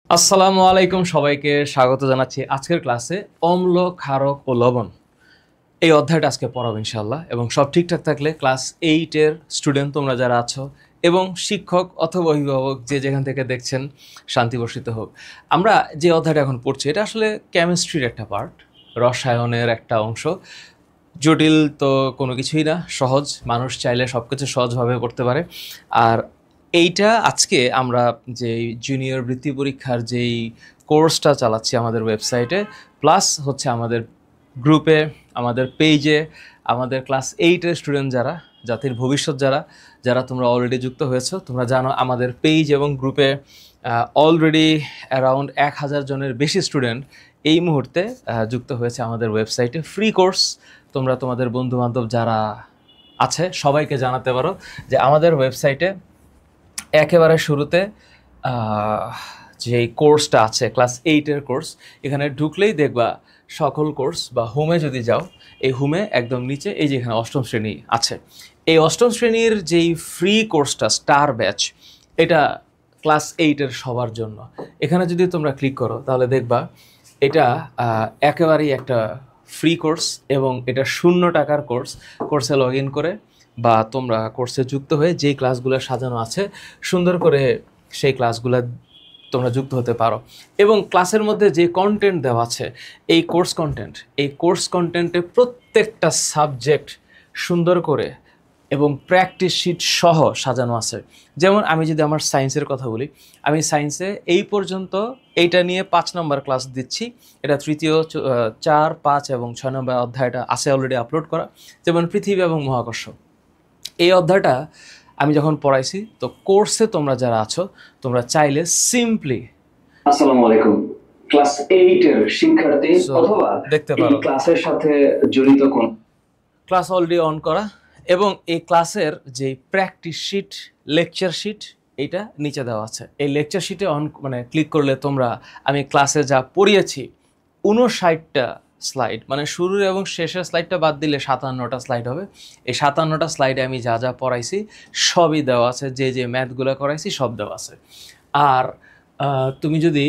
আসসালামু আলাইকুম, সবাইকে স্বাগত জানাচ্ছি আজকের ক্লাসে। অম্ল, ক্ষারক ও লবণ এই অধ্যায়টা আজকে পড়াবো ইনশাআল্লাহ। এবং সব ঠিকঠাক থাকলে ক্লাস 8-এর স্টুডেন্ট তোমরা যারা আছো এবং শিক্ষক অথবা অভিভাবক যে যেখান থেকে দেখছেন, শান্তি বর্ষিত হোক। আমরা যে অধ্যায়টা এখন পড়ছি এটা আসলে কেমিস্ট্রির একটা পার্ট, রসায়নের একটা অংশ। জটিল তো কোনো কিছুই না, সহজ। মানুষ চাইলে সব কিছু সহজভাবে করতে পারে। আর এইটা আজকে আমরা যে জুনিয়র বৃত্তি পরীক্ষার যেই কোর্সটা চালাচ্ছি আমাদের ওয়েবসাইটে, প্লাস হচ্ছে আমাদের গ্রুপে, আমাদের পেজে, আমাদের ক্লাস 8-এর স্টুডেন্ট যারা, জাতির ভবিষ্যৎ যারা যারা তোমরা অলরেডি যুক্ত হয়েছো, তোমরা জানো আমাদের পেজ এবং গ্রুপে অলরেডি অ্যারাউন্ড 1000 জনের বেশি স্টুডেন্ট এই মুহূর্তে যুক্ত হয়েছে আমাদের ওয়েবসাইটে। ফ্রি কোর্স, তোমরা তোমাদের বন্ধুবান্ধব যারা আছে সবাইকে জানাতে পারো যে আমাদের ওয়েবসাইটে একেবারে শুরুতে যে কোর্সটা আছে ক্লাস 8-এর কোর্স, এখানে ঢুকলেই দেখবা সকল কোর্স, বা হোমে যদি যাও, এই হোমে একদম নিচে এই যে এখানে অষ্টম শ্রেণী আছে। এই অষ্টম শ্রেণীর যেই ফ্রি কোর্সটা স্টার ব্যাচ, এটা ক্লাস 8-এর সবার জন্য। এখানে যদি তোমরা ক্লিক করো তাহলে দেখবা এটা একেবারেই একটা ফ্রি কোর্স এবং এটা 0 টাকার কোর্স। কোর্সে লগ ইন করে বা তোমরা কোর্সে যুক্ত হয়ে যেই ক্লাসগুলো সাজানো আছে সুন্দর করে সেই ক্লাসগুলো তোমরা যুক্ত হতে পারো। এবং ক্লাসের মধ্যে যে কন্টেন্ট দেওয়া আছে, এই কোর্স কন্টেন্টে প্রত্যেকটা সাবজেক্ট সুন্দর করে এবং প্র্যাকটিস শিট সহ সাজানো আছে। যেমন আমি যদি আমার সায়েন্সের কথা বলি, আমি সায়েন্সে এই পর্যন্ত এইটা নিয়ে 5 নম্বর ক্লাস দিচ্ছি। এটা তৃতীয় 4, 5 এবং 6 নম্বর অধ্যায়টা আছে অলরেডি আপলোড করা। যেমন পৃথিবী এবং মহাকর্ষ, এই অধ্যায়টা আমি যখন পড়াইছি, তো কোর্সে তোমরা যারা আছো তোমরা চাইলে সিম্পলি আসসালামু আলাইকুম, ক্লাস 8 এর শিক্ষার্থী অথবা দেখতে এই পারো ক্লাসের সাথে জড়িত কোন ক্লাস অলরেডি অন করা। এবং এই ক্লাসের যে প্র্যাকটিস শিট, লেকচার শিট, এইটা নিচে দেওয়া আছে। এই লেকচার শিটে ক্লিক করলে তোমরা আমি ক্লাসে যা পড়িয়েছি 59টা স্লাইড, মানে শুরুর এবং শেষের স্লাইডটা বাদ দিলে 57টা স্লাইড হবে। এই 57টা স্লাইডে আমি যা যা পড়াইছি সবই দেওয়া আছে, যে যে ম্যাথগুলো করাইছি সব দেওয়া আছে। আর তুমি যদি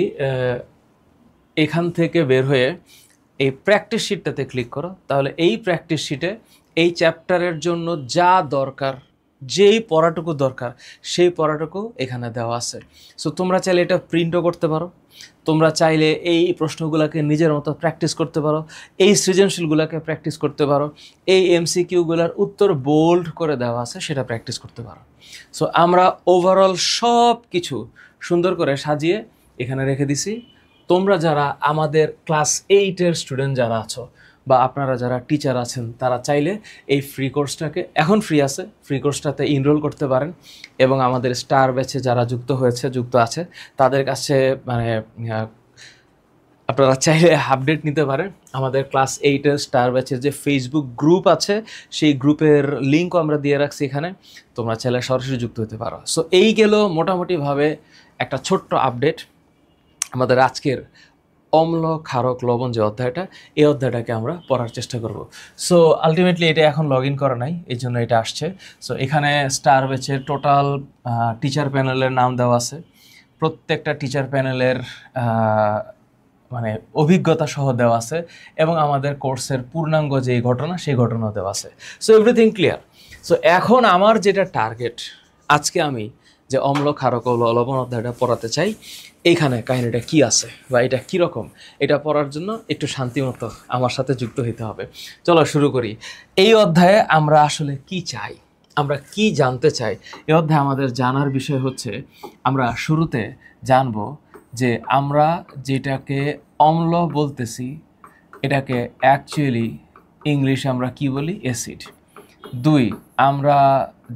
এখান থেকে বের হয়ে এই প্র্যাকটিস শিটটাতে ক্লিক করো, তাহলে এই প্র্যাকটিস শিটে এই চ্যাপ্টারের জন্য যা দরকার, যেই পড়াটুকু দরকার সেই পড়াটুকু এখানে দেওয়া আছে। সো তোমরা চাইলে এটা প্রিন্টও করতে পারো, তোমরা চাইলে এই প্রশ্নগুলোকে নিজের মতো প্র্যাকটিস করতে পারো, এই সৃজনশীলগুলোকে প্র্যাকটিস করতে পারো, এই এমসিকিউগুলোর উত্তর বোল্ড করে দেওয়া আছে সেটা প্র্যাকটিস করতে পারো। সো আমরা ওভারঅল সব কিছু সুন্দর করে সাজিয়ে এখানে রেখে দিছি। তোমরা যারা আমাদের ক্লাস 8-এর স্টুডেন্ট যারা আছো, বা আপনারা যারা টিচার আছেন, তারা চাইলে এই ফ্রি কোর্সটাকে, এখন ফ্রি আছে, ফ্রি কোর্সটাতে এনরোল করতে পারেন। এবং আমাদের স্টার ব্যাচে যারা যুক্ত আছে তাদের কাছে আপনারা চাইলে আপডেট নিতে পারেন। আমাদের ক্লাস 8-এর স্টার ব্যাচের যে ফেসবুক গ্রুপ আছে, সেই গ্রুপের লিঙ্কও আমরা দিয়ে রাখছি এখানে, তোমরা চাইলে সরাসরি যুক্ত হতে পারো। সো এই গেল মোটামুটিভাবে একটা ছোট্ট আপডেট আমাদের আজকের অম্ল, ক্ষারক, লবণ যে অধ্যায়টা, এই অধ্যায়টাকে আমরা পড়ার চেষ্টা করব। সো আলটিমেটলি এটা এখন লগ ইন করা নাই, এই জন্য এটা আসছে। সো এখানে স্টার ব্যাচের টোটাল টিচার প্যানেলের নাম দেওয়া আছে, প্রত্যেকটা টিচার প্যানেলের অভিজ্ঞতা সহ দেওয়া আছে, এবং আমাদের কোর্সের পূর্ণাঙ্গ যে ঘটনা সেই ঘটনাও দেওয়া আছে। So everything clear. সো এখন আমার যেটা টার্গেট, আজকে আমি যে অম্ল, ক্ষারক ও লবণ অধ্যায়টা পড়াতে চাই, এইখানে কাহিনীটা কি আছে বা এটা কীরকম, এটা পড়ার জন্য একটু শান্তিমতো আমার সাথে যুক্ত হতে হবে। চলো শুরু করি। এই অধ্যায়ে আমরা আসলে কি চাই, আমরা কি জানতে চাই? এই অধ্যায়ে আমাদের জানার বিষয় হচ্ছে, আমরা শুরুতে জানব যে আমরা যেটাকে অম্ল বলতেছি এটাকে অ্যাকচুয়ালি ইংলিশে আমরা কি বলি? অ্যাসিড। 2, আমরা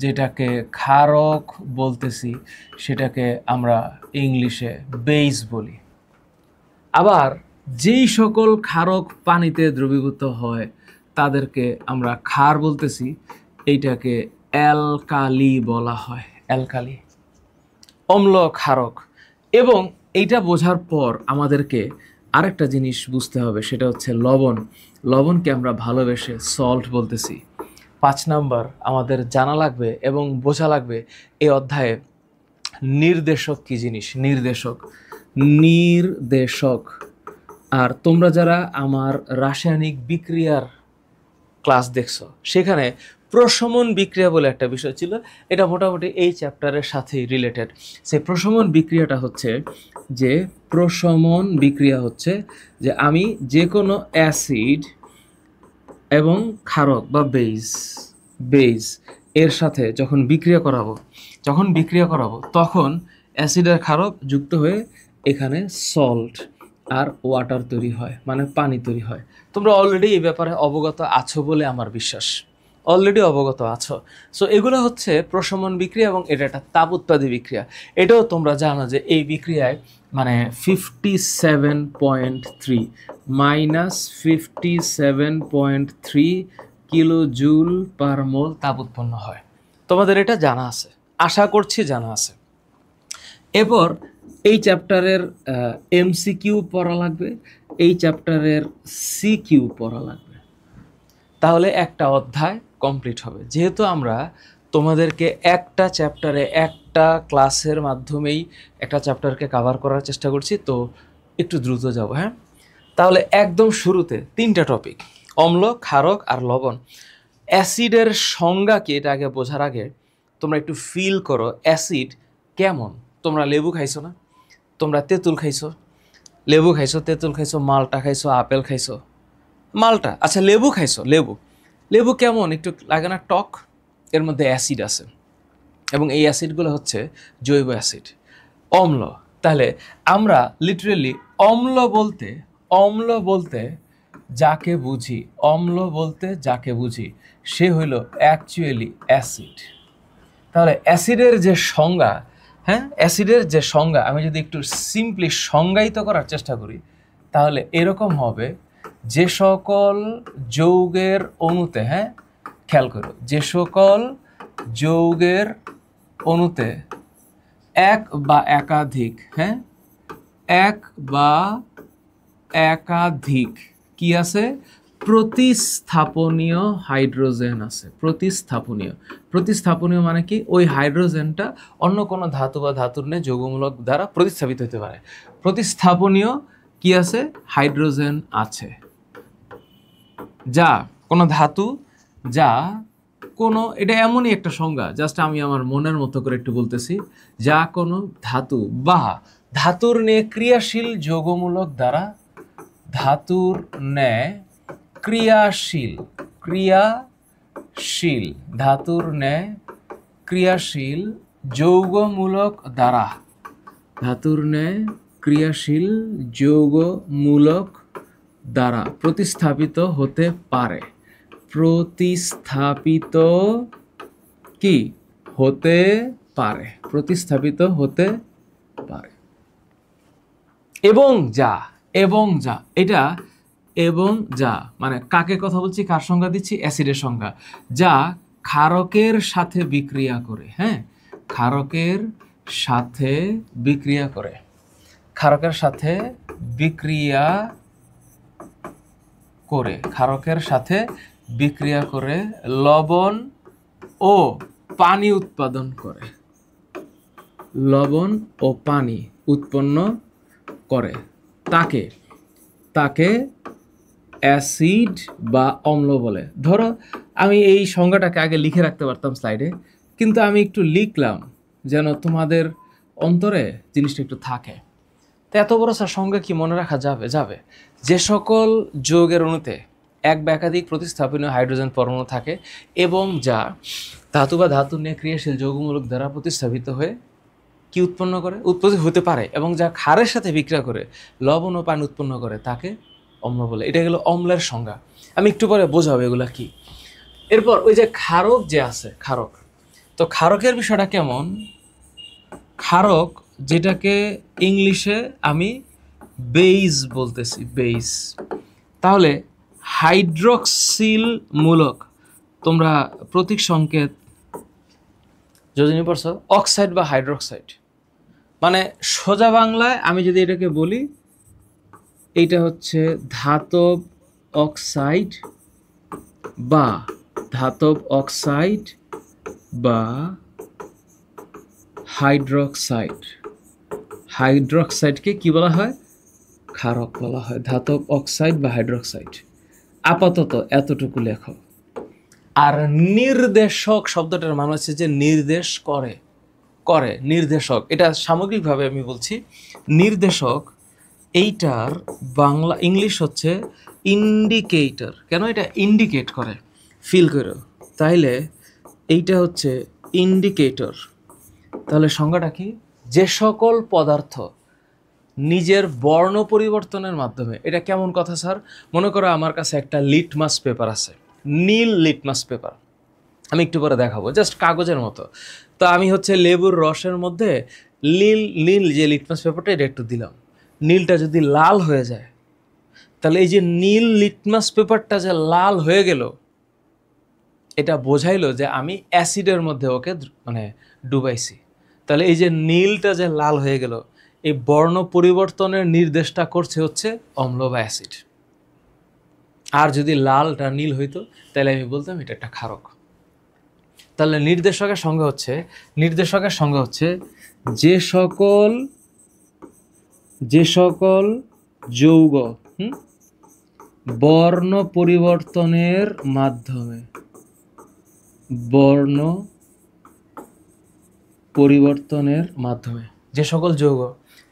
যেটাকে ক্ষারক বলতেছি সেটাকে আমরা ইংলিশে বেস বলি। আবার যেই সকল ক্ষারক পানিতে দ্রবীভূত হয় তাদেরকে আমরা ক্ষার বলতেছি, এইটাকে অ্যালকালি বলা হয়, অ্যালকালি। অম্ল, ক্ষারক। এবং এইটা বোঝার পর আমাদেরকে আরেকটা জিনিস বুঝতে হবে, সেটা হচ্ছে লবণ। লবণকে আমরা ভালোবেসে সল্ট বলতেছি। 5 নাম্বার আমাদের জানা লাগবে এবং বোঝা লাগবে এই অধ্যায়ে নির্দেশক কী জিনিস। নির্দেশক নির্দেশক। আর তোমরা যারা আমার রাসায়নিক বিক্রিয়ার ক্লাস দেখছো সেখানে প্রশমন বিক্রিয়া বলে একটা বিষয় ছিল, এটা মোটামুটি এই চ্যাপ্টারের সাথেই রিলেটেড। সেই প্রশমন বিক্রিয়াটা হচ্ছে যে প্রশমন বিক্রিয়া হচ্ছে যে আমি যে কোনো অ্যাসিড এবং ক্ষারক বা বেজ এর সাথে যখন বিক্রিয়া করাবো তখন অ্যাসিড আর ক্ষারক যুক্ত হয়ে এখানে সল্ট আর ওয়াটার তৈরি হয়, মানে পানি তৈরি হয়। তোমরা অলরেডি এই ব্যাপারে অবগত আছো বলে আমার বিশ্বাস, অলরেডি অবগত আছো। সো এগুলো হচ্ছে প্রশমন বিক্রিয়া এবং এটা একটা তাপ উৎপাদী বিক্রিয়া। এটাও তোমরা জানো যে এই বিক্রিয়ায় মানে 57.3 -57.3 কিলো জুল পার মোল তাপ উৎপন্ন হয়। তোমাদের এটা জানা আছে, আশা করছি জানা আছে। এরপর এই চ্যাপ্টারের এমসিকিউ পড়া লাগবে, এই চ্যাপ্টারের সিকিউ পড়া লাগবে, তাহলে একটা অধ্যায় কমপ্লিট হবে। যেহেতু আমরা তোমাদেরকে একটা চ্যাপ্টারে একটা ক্লাসের মাধ্যমেই একটা চ্যাপ্টারকে কভার করার চেষ্টা করছি, তো একটু দ্রুত যাব। হ্যাঁ, তাহলে একদম শুরুতে 3টা টপিক, অম্ল, ক্ষারক আর লবণ। অ্যাসিডের সংজ্ঞা কি এটা আগে বোঝার আগে তোমরা একটু ফিল করো অ্যাসিড কেমন। তোমরা লেবু খাইছো না? তোমরা তেঁতুল খাইছো, লেবু খাইছো, তেঁতুল খাইছো, মালটা খাইছো, আপেল খাইছো, মালটা, আচ্ছা লেবু খাইছো, লেবু কেমন? একটু লাগে না টক? এর মধ্যে অ্যাসিড আছে এবং এই অ্যাসিডগুলো হচ্ছে জৈব অ্যাসিড। অম্ল, তাহলে আমরা লিটারেলি অম্ল বলতে যাকে বুঝি সে হইল অ্যাকচুয়ালি অ্যাসিড। তাহলে অ্যাসিডের যে সংজ্ঞা, অ্যাসিডের যে সংজ্ঞা আমি যদি একটু সিম্পলি সংজ্ঞায়িত করার চেষ্টা করি তাহলে এরকম হবে, যে সকল যৌগের অণুতে, খেয়াল করো, যে সকল যৌগের অণুতে এক বা একাধিক কি আছে? প্রতিস্থাপনীয় হাইড্রোজেন আছে। প্রতিস্থাপনীয় মানে কি? ওই হাইড্রোজেনটা অন্য কোনো ধাতু বা ধাতুর ন্যায় যৌগমূলক দ্বারা প্রতিস্থাপিত হতে পারে। প্রতিস্থাপনীয় কি আছে? হাইড্রোজেন আছে। যা কোনো ধাতু, যা কোনো, এটা এমনই একটা সংজ্ঞা, জাস্ট আমি আমার মনের মতো করে একটু বলতেছি, যা কোনো ধাতু বা ধাতুর ন্যায় ক্রিয়াশীল যৌগমূলক দ্বারা ধাতুর ন্যায় ধাতুর ন্যায় ক্রিয়াশীল যৌগমূলক দ্বারা প্রতিস্থাপিত হতে পারে। প্রতিস্থাপিত হতে পারে এবং যা এটা এবং যা মানে কাকে কথা বলছি, কার সংজ্ঞা দিচ্ছি? অ্যাসিডের সংজ্ঞা। যা ক্ষারকের সাথে বিক্রিয়া করে, ক্ষারকের সাথে বিক্রিয়া করে লবণ ও পানি উৎপাদন করে, উৎপন্ন করে, তাকে অ্যাসিড বা অম্ল বলে। ধরো আমি এই সংজ্ঞাটাকে আগে লিখে রাখতে পারতাম স্লাইডে, কিন্তু আমি একটু লিখলাম যেন তোমাদের অন্তরে জিনিসটা একটু থাকে। তো এত বড় সংজ্ঞা কি মনে রাখা যাবে? যে সকল যৌগের অণুতে এক বা একাধিক প্রতিস্থাপনীয় হাইড্রোজেন পরমাণু থাকে এবং যা ধাতু বা ধাতুর ন্যায় ক্রিয়াশীল যৌগমূলক দ্বারা প্রতিস্থাপিত হয়ে কি উৎপত্তি হতে পারে এবং যা ক্ষারের সাথে বিক্রিয়া করে লবণ ও পানি উৎপন্ন করে, তাকে অম্ল বলে। এটা গেল অম্লের সংজ্ঞা। আমি একটু পরে বোঝাবো এগুলা কি। এরপর ওই যে ক্ষারক যে আছে, তো ক্ষারকের বিষয়টা কেমন? ক্ষারক যেটাকে ইংলিশে আমি বেইজ বলতেছি, তাহলে হাইড্রক্সিল মূলক, তোমরা প্রতীক সংকেত যোজনী পড়ছো, অক্সাইড বা হাইড্রোক্সাইড, মানে সোজা বাংলায় আমি যদি এটাকে বলি, এইটা হচ্ছে ধাতব অক্সাইড বা হাইড্রোক্সাইডকে কি বলা হয়? ক্ষারক বলা হয়, ধাতব অক্সাইড বা হাইড্রোক্সাইড। আপাতত এতটুকু লেখো। আর নির্দেশক শব্দটার মানে হচ্ছে যে নির্দেশ করে, নির্দেশক। এটা সামগ্রিকভাবে আমি বলছি, নির্দেশক এইটার বাংলা ইংলিশ হচ্ছে ইন্ডিকেটর। কেন? এটা ইন্ডিকেট করে, ফিল করো, তাইলে এইটা হচ্ছে ইন্ডিকেটর। তাহলে সংজ্ঞাটা কি? যে সকল পদার্থ নিজের বর্ণ পরিবর্তনের মাধ্যমে, এটা কেমন কথা স্যার? মনে করো আমার কাছে একটা লিটমাস পেপার আছে, নীল লিটমাস পেপার, আমি একটু পরে দেখাবো, জাস্ট কাগজের মতো। তো আমি হচ্ছে লেবুর রসের মধ্যে নীল যে লিটমাস পেপারটা এটা একটু দিলাম, নীলটা যদি লাল হয়ে যায়, তাহলে এই যে নীল লিটমাস পেপারটা যে লাল হয়ে গেল, এটা বোঝাইলো যে আমি অ্যাসিডের মধ্যে ওকে মানে ডুবাইছি। তাহলে এই যে নীলটা যে লাল হয়ে গেল, এই বর্ণ পরিবর্তনের নির্দেশটা করছে হচ্ছে অম্ল বা অ্যাসিড। আর যদি লালটা নীল হইতো তাহলে আমি বলতাম এটা একটা ক্ষারক। তাহলে নির্দেশকের সঙ্গে হচ্ছে যে সকল যৌগ বর্ণ পরিবর্তনের মাধ্যমে যে সকল যৌগ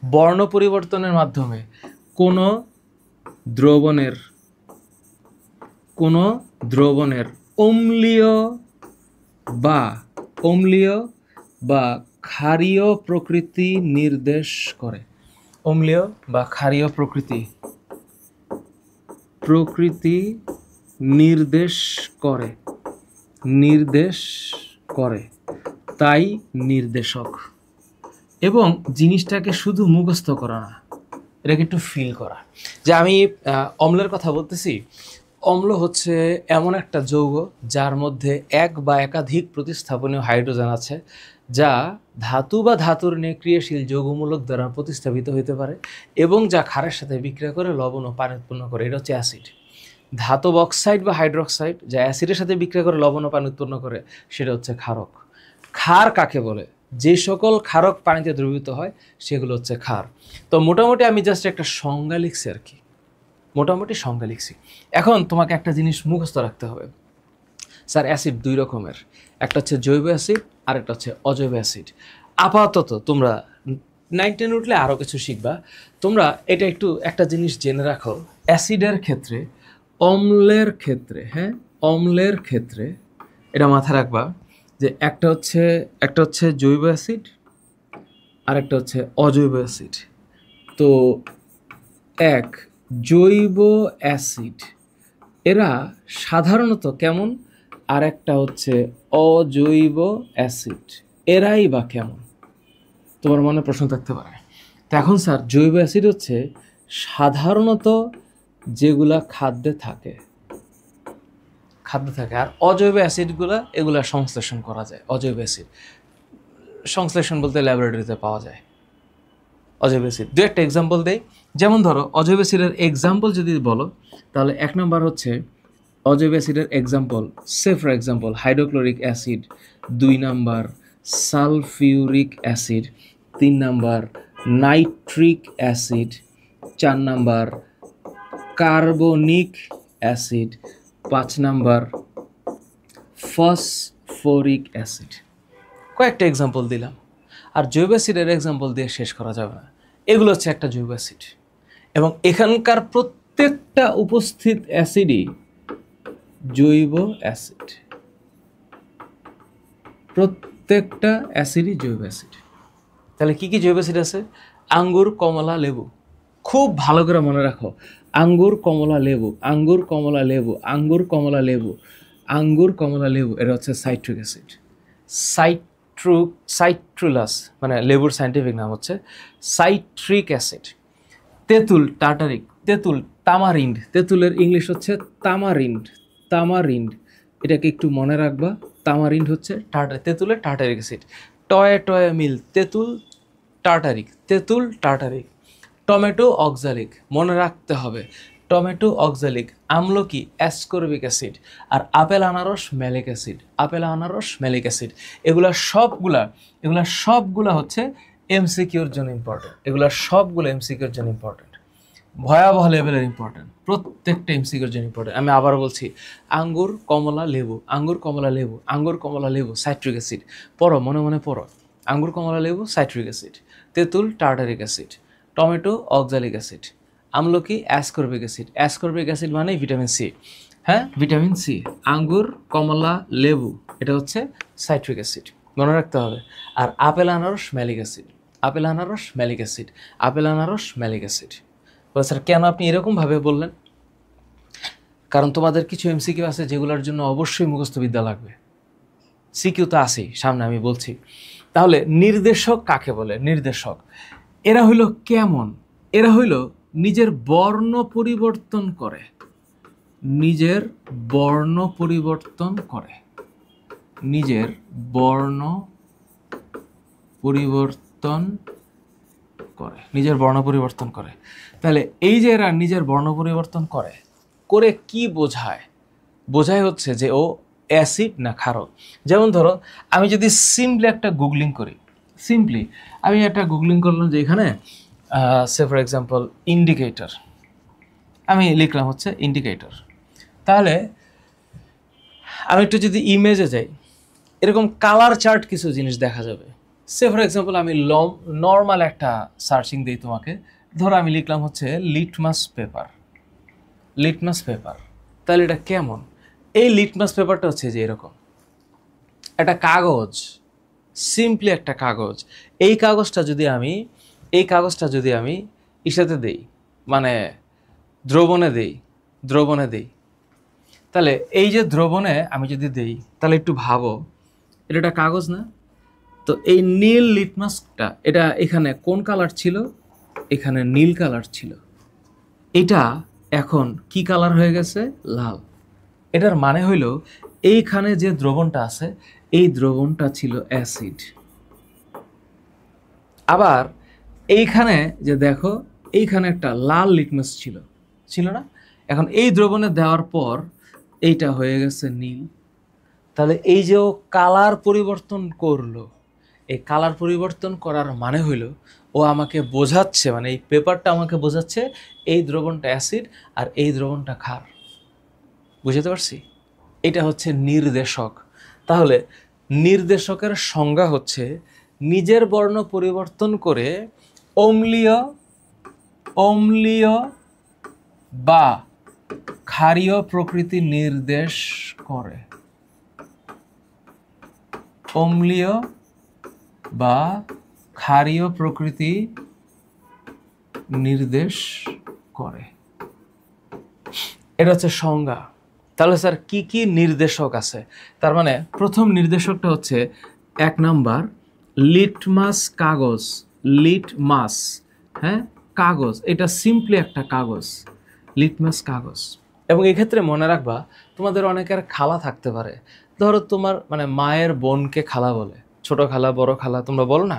বর্ণ পরিবর্তনের মাধ্যমে কোনো দ্রবণের অম্লীয় বা ক্ষারীয় প্রকৃতি নির্দেশ করে, অম্লীয় বা ক্ষারীয় প্রকৃতি নির্দেশ করে, তাই নির্দেশক। এবং জিনিসটাকে শুধু মুখস্থ করা না, এটাকে একটু ফিল করা। যে আমি অম্লের কথা বলতেছি, অম্ল হচ্ছে এমন একটা যৌগ যার মধ্যে এক বা একাধিক প্রতিস্থাপনীয় হাইড্রোজেন আছে, যা ধাতু বা ধাতুর নিষ্ক্রিয়শীল যৌগমূলক দ্বারা প্রতিস্থাপিত হতে পারে এবং যা ক্ষারের সাথে বিক্রিয়া করে লবণ ও পানি উৎপন্ন করে। এটা হচ্ছে অ্যাসিড। ধাতব অক্সাইড বা হাইড্রোক্সাইড যা অ্যাসিডের সাথে বিক্রিয়া করে লবণ ও পানি উৎপন্ন করে, সেটা হচ্ছে ক্ষারক। ক্ষার কাকে বলে? যে সকল ক্ষারক পানিতে দ্রবীভূত হয় সেগুলো হচ্ছে ক্ষার। তো মোটামুটি আমি জাস্ট একটা সংজ্ঞা লিখছি আর কি, এখন তোমাকে একটা জিনিস মুখস্থ রাখতে হবে, স্যার অ্যাসিড দুই রকমের, একটা হচ্ছে জৈব অ্যাসিড আর একটা হচ্ছে অজৈব অ্যাসিড। আপাতত তোমরা 9 10 উঠলে আরও কিছু শিখবা। তোমরা এটা একটু একটা জিনিস জেনে রাখো, অ্যাসিডের ক্ষেত্রে, অম্লের ক্ষেত্রে এটা মাথায় রাখবা যে একটা হচ্ছে জৈব অ্যাসিড আর একটা হচ্ছে অজৈব অ্যাসিড। তো এক জৈব অ্যাসিড এরা সাধারণত কেমন, আর একটা হচ্ছে অজৈব অ্যাসিড এরাই বা কেমন, তোমার মনে প্রশ্ন থাকতে পারে। তো এখন স্যার জৈব অ্যাসিড হচ্ছে সাধারণত যেগুলা খাদ্যে থাকে, আর অজৈব অ্যাসিডগুলা এগুলা সংশ্লেষণ করা যায়। অজৈব অ্যাসিড সংশ্লেষণ বলতে ল্যাবরেটরিতে পাওয়া যায়। অজৈব অ্যাসিড দু একটা এক্সাম্পল দেই, যেমন ধরো অজৈব অ্যাসিডের এক্সাম্পল যদি বলো, তাহলে 1 নম্বর হচ্ছে অজৈব অ্যাসিডের example, say for example hydrochloric acid, 2 number sulphuric acid, 3 number nitric acid, 4 number carbonic acid, 5 number phosphoric acid. কয়েকটা এক্সাম্পল দিলাম, আর জৈব অ্যাসিডের এক্সাম্পল দিয়ে শেষ করা যাবে না। এগুলো হচ্ছে একটা জৈব অ্যাসিড, এবং এখানকার প্রত্যেকটা উপস্থিত অ্যাসিডই জৈব অ্যাসিড, প্রত্যেকটা অ্যাসিডই জৈব অ্যাসিড। তাহলে কি কি জৈব অ্যাসিড আছে? আঙ্গুর, কমলা, লেবু। খুব ভালো করে মনে রাখো, আঙ্গুর, কমলা, লেবু, আঙ্গুর, কমলা, লেবু, আঙ্গুর, কমলা, লেবু, আঙ্গুর, কমলা, লেবু, এটা হচ্ছে সাইট্রিক অ্যাসিড। সাইট্রুলাস মানে লেবুর সায়েন্টিফিক নাম হচ্ছে সাইট্রিক অ্যাসিড। তেঁতুল, টার্টারিক, তেঁতুল, তামারিন্ড, তেঁতুলের ইংলিশ হচ্ছে তামারিন্ড, এটাকে একটু মনে রাখবা। তামারিন্ড হচ্ছে তেঁতুলের টার্টারিক অ্যাসিড। টয়ে মিল, তেঁতুল টার্টারিক। টমেটো, অক্সালিক, মনে রাখতে হবে টমেটো অক্সালিক। আমলকি, অ্যাসকর্বিক অ্যাসিড। আর আপেল আনারস, ম্যালিক অ্যাসিড। এগুলা সবগুলা হচ্ছে এমসিকিউর জন্য ইম্পর্টেন্ট, এগুলো সবগুলো এমসিকিউর জন্য ইম্পর্টেন্ট, ভয়াবহ লেভেলের ইম্পর্টেন্ট, প্রত্যেকটা এমসিকিউর জন্য ইম্পর্টেন্ট। আমি আবার বলছি, আঙ্গুর কমলা লেবু, আঙ্গুর কমলা লেবু, আঙ্গুর কমলা লেবু, সাইট্রিক অ্যাসিড পড়ো, মনে মনে পড়ো। আঙ্গুর কমলা লেবু সাইট্রিক অ্যাসিড, তেঁতুল tartaric acid, tomato oxalic acid, আমলকি অ্যাসকর্বিক অ্যাসিড, অ্যাসকর্বিক অ্যাসিড মানে ভিটামিন সি, হ্যাঁ ভিটামিন সি। আঙ্গুর কমলা লেবু এটা হচ্ছে সাইট্রিক অ্যাসিড, মনে রাখতে হবে। আর আপেল আনারস ম্যালিক অ্যাসিড, আপেল আনারস ম্যালিক অ্যাসিড, আপেল আনারস ম্যালিক অ্যাসিড। বলে স্যার কেন আপনি এরকমভাবে বললেন? কারণ তোমাদের কিছু এমসিকিউ আছে যেগুলোর জন্য অবশ্যই মুখস্থ বিদ্যা লাগবে, সিকিউ তো আছেই সামনে, আমি বলছি। তাহলে নির্দেশক কাকে বলে? নির্দেশক এরা হইল কেমন? এরা হইল নিজের বর্ণ পরিবর্তন করে, নিজের বর্ণ পরিবর্তন করে, নিজের বর্ণ পরিবর্তন করে, নিজের বর্ণ পরিবর্তন করে। তাহলে এই যে এরা নিজের বর্ণ পরিবর্তন করে, করে কি বোঝায়? বোঝায় হচ্ছে যে ও অ্যাসিড না ক্ষারক। যেমন ধরো আমি যদি সিম্পলি একটা গুগলিং করি, সিম্পলি আমি একটা গুগলিং করলাম যে এখানে সে ফর এক্সাম্পল ইন্ডিকেটর, আমি লিখলাম হচ্ছে ইন্ডিকেটর। তাহলে আমি একটু যদি ইমেজে যাই, এরকম কালার চার্ট কিছু জিনিস দেখা যাবে। সে ফর এক্সাম্পল আমি নর্মাল একটা সার্চিং দিই তোমাকে, ধরো আমি লিখলাম হচ্ছে লিটমাস পেপার, লিটমাস পেপার। তাহলে এটা কেমন? এই লিটমাস পেপারটা হচ্ছে যে এরকম একটা কাগজ, সিম্পলি একটা কাগজ। এই কাগজটা যদি আমি ইসাতে দেই, মানে দ্রবণে দেই, তাহলে এই যে দ্রবণে আমি যদি দেই, তাহলে একটু ভাবো, এটা একটা কাগজ না? তো এই নীল লিটমাসটা, এটা এখানে কোন কালার ছিল? এখানে নীল কালার ছিল, এটা এখন কি কালার হয়ে গেছে? লাল। এটার মানে হইল এইখানে যে দ্রবণটা আছে, এই দ্রবণটা ছিল অ্যাসিড। আবার এইখানে যে দেখো, এইখানে একটা লাল লিটমাস ছিল না? এখন এই দ্রবণে দেওয়ার পর এইটা হয়ে গেছে নীল। তাহলে এই যে ও কালার পরিবর্তন করলো, এই কালার পরিবর্তন করার মানে হইল ও আমাকে বোঝাচ্ছে, মানে এই পেপারটা আমাকে বোঝাচ্ছে এই দ্রবণটা অ্যাসিড আর এই দ্রবণটা ক্ষার। বুঝতে পারছি? এটা হচ্ছে নির্দেশক। তাহলে নির্দেশকের সংজ্ঞা হচ্ছে নিজের বর্ণ পরিবর্তন করে অম্লীয় বা ক্ষারীয় প্রকৃতি নির্দেশ করে, অম্লীয় বা ক্ষারীয় প্রকৃতি নির্দেশ করে, এটা হচ্ছে সংজ্ঞা। তাহলে স্যার কি কি নির্দেশক আছে? তার মানে প্রথম নির্দেশকটা হচ্ছে 1 নাম্বার লিটমাস কাগজ, লিটমাস, হ্যাঁ কাগজ, এটা সিম্পলি একটা কাগজ, লিটমাস কাগজ। এবং এই ক্ষেত্রে মনে রাখবা, তোমাদের অনেকের খালা থাকতে পারে, ধরো তোমার মানে মায়ের বোনকে খালা বলে, ছোট খালা বড় খালা তোমরা বলো না?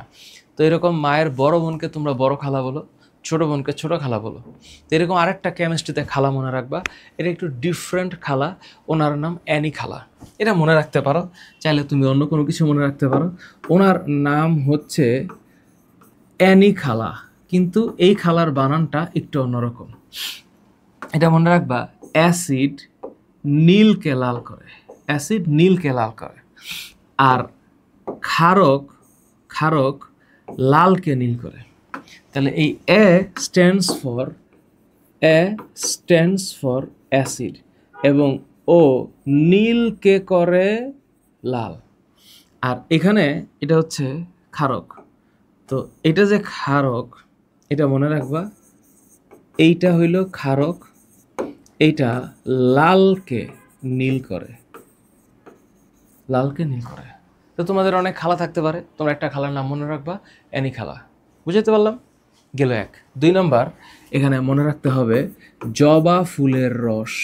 তো এরকম মায়ের বড় বোনকে তোমরা বড় খালা বলো, ছোট বোনকে ছোট খালা বলো। তো এরকম আরেকটা কেমিস্ট্রিতে খালা মনে রাখবা, এটা একটু ডিফারেন্ট খালা, ওনার নাম অ্যানি খালা। এটা মনে রাখতে পারো, চাইলে তুমি অন্য কোনো কিছু মনে রাখতে পারো। ওনার নাম হচ্ছে অ্যানি খালা, কিন্তু এই খালার বানানটা একটু অন্যরকম। এটা মনে রাখবা, অ্যাসিড নীলকে লাল করে, অ্যাসিড নীলকে লাল করে, আর ক্ষারক লালকে নীল করে। তাহলে এই এ স্ট্যান্ডস ফর অ্যাসিড এবং ও নীলকে করে লাল। আর এখানে এটা হচ্ছে ক্ষারক। তো এটা যে ক্ষারক, এটা মনে রাখবা, এইটা হইল ক্ষারক, এইটা লালকে নীল করে, লালকে নীল করে। তো তোমাদের অনেক খালা থাকতে পারে, তোমরা একটা খালার নাম মনে রাখবা, অ্যানি খালা। বুঝতে পারলাম? গেল 1। 2 নাম্বার, এখানে মনে রাখতে হবে জবা ফুলের রস,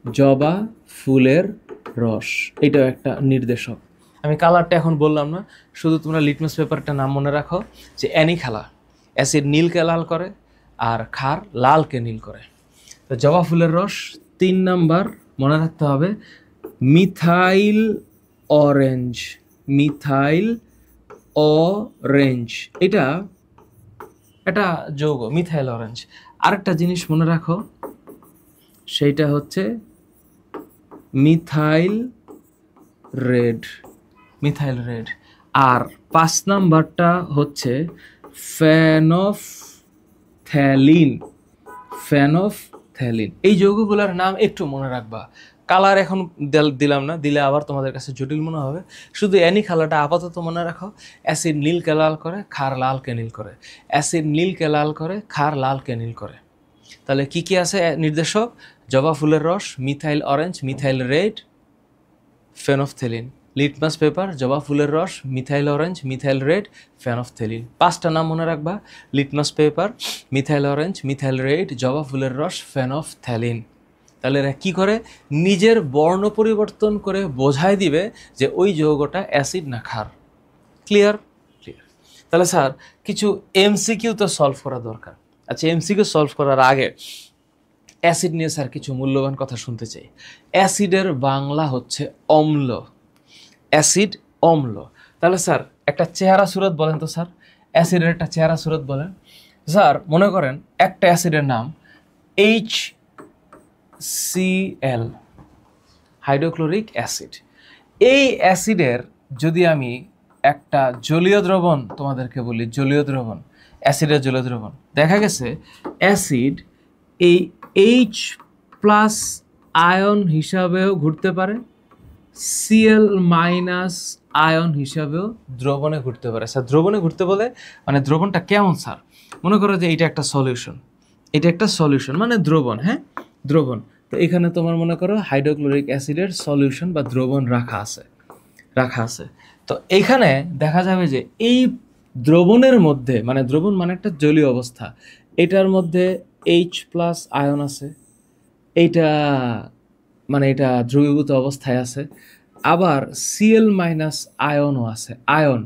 জবা ফুলের রস, এটাও একটা নির্দেশক। আমি কালারটা এখন বললাম না, শুধু তোমরা লিটমাস পেপারটা নাম মনে রাখো যে অ্যানি খালা, অ্যাসিড নীলকে লাল করে আর ক্ষার লালকে নীল করে। তো জবা ফুলের রস। 3 নাম্বার মনে রাখতে হবে মিথাইল অরেঞ্জ, মিথাইল অরেঞ্জ, এটা এটা যৌগ মিথাইল অরেঞ্জ। আরেকটা জিনিস মনে রাখো, সেইটা হচ্ছে মিথাইল রেড, মিথাইল রেড। আর 5 নাম্বারটা হচ্ছে ফেনফথ্যালিন, ফেনফথ্যালিন। এই যৌগগুলোর নাম একটু মনে রাখবা। কালার এখন দিলাম না, দিলে আবার তোমাদের কাছে জটিল মনে হবে। শুধু অ্যানি কালারটা আপাতত মনে রাখো। অ্যাসিড নীলকে লাল করে, ক্ষার লালকে নীল করে। অ্যাসিড নীলকে লাল করে, ক্ষার লালকে নীল করে। তাহলে কি কি আছে নির্দেশক? জবা ফুলের রস, methyl orange, methyl red, phenolphthalein. Litmus paper, জবা ফুলের রস, methyl orange, methyl red, phenolphthalein. 5টা নাম মনে রাখবা, litmus paper, methyl orange, methyl red, জবা ফুলের রস, ফেনফথ্যালিন। তাহলে এরা কী করে? নিজের বর্ণ পরিবর্তন করে বোঝায় দিবে যে ওই যৌগটা অ্যাসিড না ক্ষার। ক্লিয়ার? ক্লিয়ার। তাহলে স্যার কিছু এমসিকিউ তো সলভ করা দরকার। আচ্ছা, এমসিকিউ সলভ করার আগে অ্যাসিড নিয়ে স্যার কিছু মূল্যবান কথা শুনতে চাই। অ্যাসিডের বাংলা হচ্ছে অম্ল। অ্যাসিড অম্ল। তাহলে স্যার একটা চেহারা সুরত বলেন তো স্যার, অ্যাসিডের একটা চেহারা সুরত বলেন। স্যার মনে করেন একটা অ্যাসিডের নাম HCl, হাইড্রোক্লোরিক অ্যাসিড। এই অ্যাসিডের যদি আমি একটা জলীয় দ্রবণ তোমাদেরকে বলি, জলীয় দ্রবণ, অ্যাসিডের জলীয় দ্রবণ, দেখা গেছে অ্যাসিড এই H+ আয়ন হিসাবেও ঘুরতে পারে, Cl- আয়ন হিসাবেও দ্রবণে ঘুরতে পারে। স্যার দ্রবণে ঘুরতে বলে মানে দ্রবণটা কেমন স্যার? মনে করো যে এটা একটা সলিউশন, এটা একটা সলিউশন মানে দ্রবণ, হ্যাঁ দ্রবণ। তো এখানে তোমার মনে করো হাইড্রোক্লোরিক অ্যাসিডের সলিউশন বা দ্রবণ রাখা আছে। তো এইখানে দেখা যাবে যে এই দ্রবণের মধ্যে, মানে দ্রবণ মানে একটা জলীয় অবস্থা, এটার মধ্যে H+ আয়ন আছে, এইটা মানে এটা দ্রবীভূত অবস্থায় আছে। আবার Cl- আয়নও আছে, আয়ন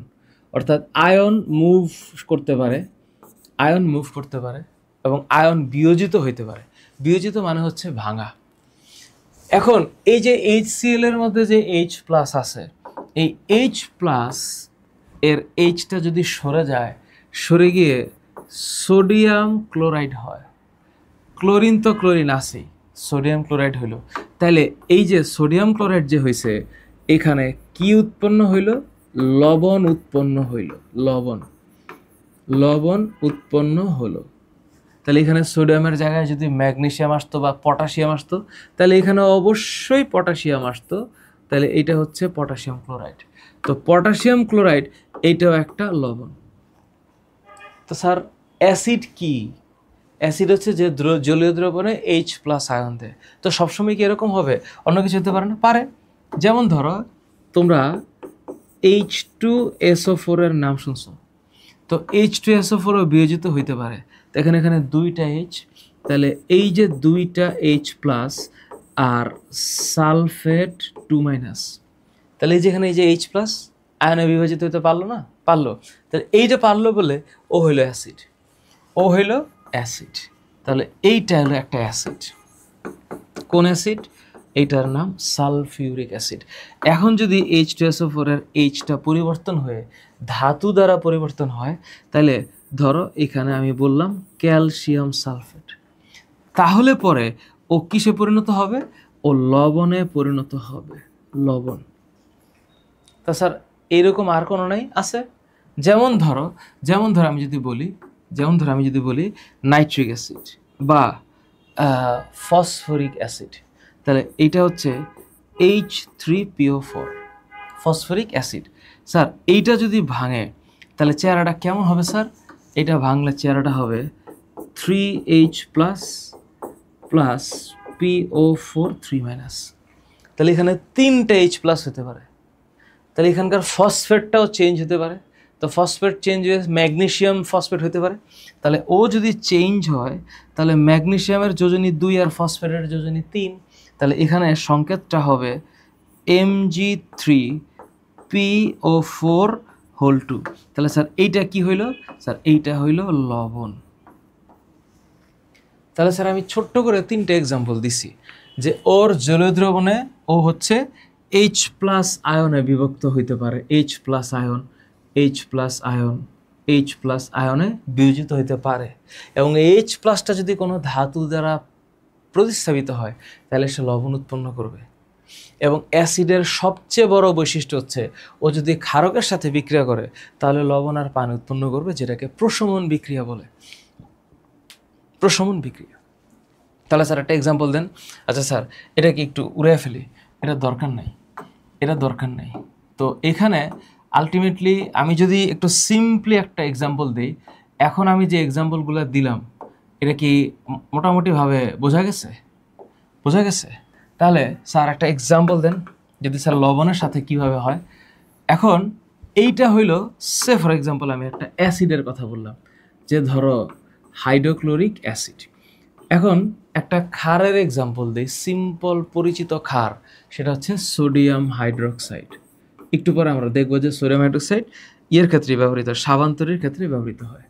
অর্থাৎ আয়ন মুভ করতে পারে, আয়ন মুভ করতে পারে এবং আয়ন বিয়োজিত হইতে পারে। বিয়োজিত মানে হচ্ছে ভাঙা। এখন এই যে HCl এর মধ্যে যে H+ আছে, এই H+ এর Hটা যদি সরে যায়, সরে গিয়ে সোডিয়াম ক্লোরাইড হয়। ক্লোরিন তো ক্লোরিন আছেই, সোডিয়াম ক্লোরাইড হইল। তাহলে এই যে সোডিয়াম ক্লোরাইড যে হয়েছে, এখানে কি উৎপন্ন হইল? লবণ উৎপন্ন হইল, লবণ উৎপন্ন হলো। তাহলে এখানে সোডিয়ামের জায়গায় যদি ম্যাগনেসিয়াম আসতো বা পটাশিয়াম আসতো, তাহলে এখানে অবশ্যই পটাশিয়াম আসতো। তাহলে এটা হচ্ছে পটাশিয়াম ক্লোরাইড। তো পটাশিয়াম ক্লোরাইড এইটাও একটা লবণ। তো স্যার অ্যাসিড কি? অ্যাসিড হচ্ছে যে জলীয় দ্রবণে H+ আয়ন দেয়। তো সবসময় কি এরকম হবে? অন্য কিছু হতে পারে না? পারে। যেমন ধরো তোমরা H2SO4 এর নাম শুনছো, তো H2SO4ও বিয়োজিত হইতে পারে। তো এখানে 2টা H, তাহলে এই যে 2টা H+ আর সালফেট 2-, তাহলে এই যেখানে এই যে H+ আয়নে বিভাজিত হতে পারলো না? পারলো। তাহলে এইটা পারলো বলে ও হইল অ্যাসিড, ও হইল অ্যাসিড। তাহলে এইটা হলো একটা অ্যাসিড। কোন অ্যাসিড? এইটার নাম সালফিউরিক অ্যাসিড। এখন যদি H2SO4 এর Hটা পরিবর্তন হয়ে ধাতু দ্বারা পরিবর্তন হয়, তাহলে ধরো এখানে আমি বললাম ক্যালসিয়াম সালফেট, তাহলে পরে ও কিসে পরিণত হবে? ও লবণে পরিণত হবে, লবণ। তা স্যার এইরকম আর কোনো নাই? আছে। যেমন ধরো আমি যদি বলি নাইট্রিক অ্যাসিড বা ফসফরিক অ্যাসিড, তাহলে এইটা হচ্ছে H3PO4, ফসফরিক অ্যাসিড। স্যার এইটা যদি ভাঙে তাহলে চেহারাটা কেমন হবে স্যার? এটা ভাঙলে চেহারাটা হবে 3H+ PO4 3-। তাহলে এখানে 3টা H+ হতে পারে। তাহলে এখানকার ফসফেটটাও চেঞ্জ হতে পারে। তো ফসফেট চেঞ্জ হয়ে ম্যাগনেসিয়াম ফসফেট হতে পারে। তাহলে ও যদি চেঞ্জ হয়, তাহলে ম্যাগনেসিয়ামের যোজনী 2 আর ফসফেটের যোজনী 3। তাহলে এখানে সংকেতটা হবে Mg3PO4(2). তাহলে স্যার এইটা কি হইল? স্যার এইটা হইল লবণ। তাহলে স্যার আমি ছোট্ট করে 3টে এক্সাম্পল দিছি যে ওর জলীয় দ্রবণে ও হচ্ছে H+ আয়নে বিভক্ত হইতে পারে, H+ ion. H plus ion H plus আয়নে বিয়োজিত হতে পারে, এবং এইচ প্লাসটা যদি কোনো ধাতু দ্বারা প্রতিস্থাপিত হয় তাহলে সে লবণ উৎপন্ন করবে। এবং অ্যাসিডের সবচেয়ে বড় বৈশিষ্ট্য হচ্ছে ও যদি ক্ষারকের সাথে বিক্রিয়া করে তাহলে লবণ আর পানি উৎপন্ন করবে, যেটাকে প্রশমন বিক্রিয়া বলে। প্রশমন বিক্রিয়া। তাহলে স্যার একটা এক্সাম্পল দেন। আচ্ছা স্যার, এটা কি একটু উড়িয়ে ফেলি, এটা দরকার নাই, এটা দরকার নাই। তো এখানে আলটিমেটলি আমি যদি একটু সিম্পলি একটা এক্সাম্পল দিই, এখন আমি যে এক্সাম্পলগুলো দিলাম এটা কি মোটামুটিভাবে বোঝা গেছে? বোঝা গেছে? তাহলে স্যার একটা এক্সাম্পল দেন যদি স্যার লবণের সাথে কিভাবে হয়। এখন এইটা হইল সে ফর এক্সাম্পল আমি একটা অ্যাসিডের কথা বললাম, যে ধরো হাইড্রোক্লোরিক অ্যাসিড। এখন একটা ক্ষারের এক্সাম্পল দিই, সিম্পল পরিচিত ক্ষার, সেটা হচ্ছে সোডিয়াম হাইড্রোক্সাইড। একটু পরে আমরা দেখবো যে সোডিয়াম হাইড্রোক্সাইড ইয়ের ক্ষেত্রে ব্যবহৃত হয়, সাবান তৈরির ক্ষেত্রে ব্যবহৃত হয়।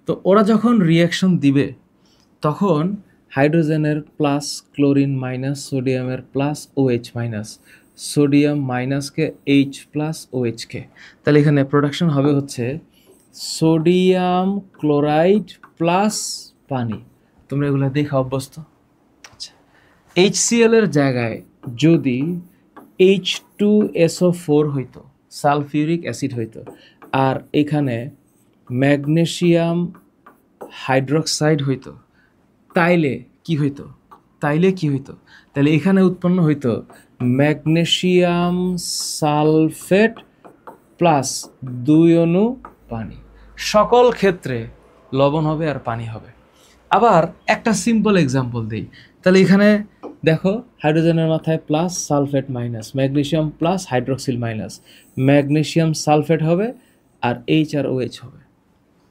তো ওরা যখন রিয়াকশন দিবে তখন হাইড্রোজেনের প্লাস ক্লোরিন মাইনাস সোডিয়ামের প্লাস OH মাইনাস, সোডিয়াম মাইনাসকে H প্লাস OHকে, তাহলে এখানে প্রোডাকশন হবে হচ্ছে সোডিয়াম ক্লোরাইড প্লাস পানি। তোমরা এগুলো দেখে অভ্যস্ত। আচ্ছা, HCl এর জায়গায় যদি H2SO4 হইতো, সালফিউরিক অ্যাসিড হইতো, আর এখানে ম্যাগনেসিয়াম হাইড্রোক্সাইড হইতো, তাইলে কি হইতো? তাহলে এখানে উৎপন্ন হইতো ম্যাগনেসিয়াম সালফেট প্লাস 2 অণু পানি। সকল ক্ষেত্রে লবণ হবে আর পানি হবে। আবার একটা সিম্পল এক্সাম্পল দিই, তাহলে এখানে দেখো হাইড্রোজেনের মাথায় plus sulphate minus, magnesium plus hydroxyl minus, magnesium sulphate হবে আর H আর OH হবে,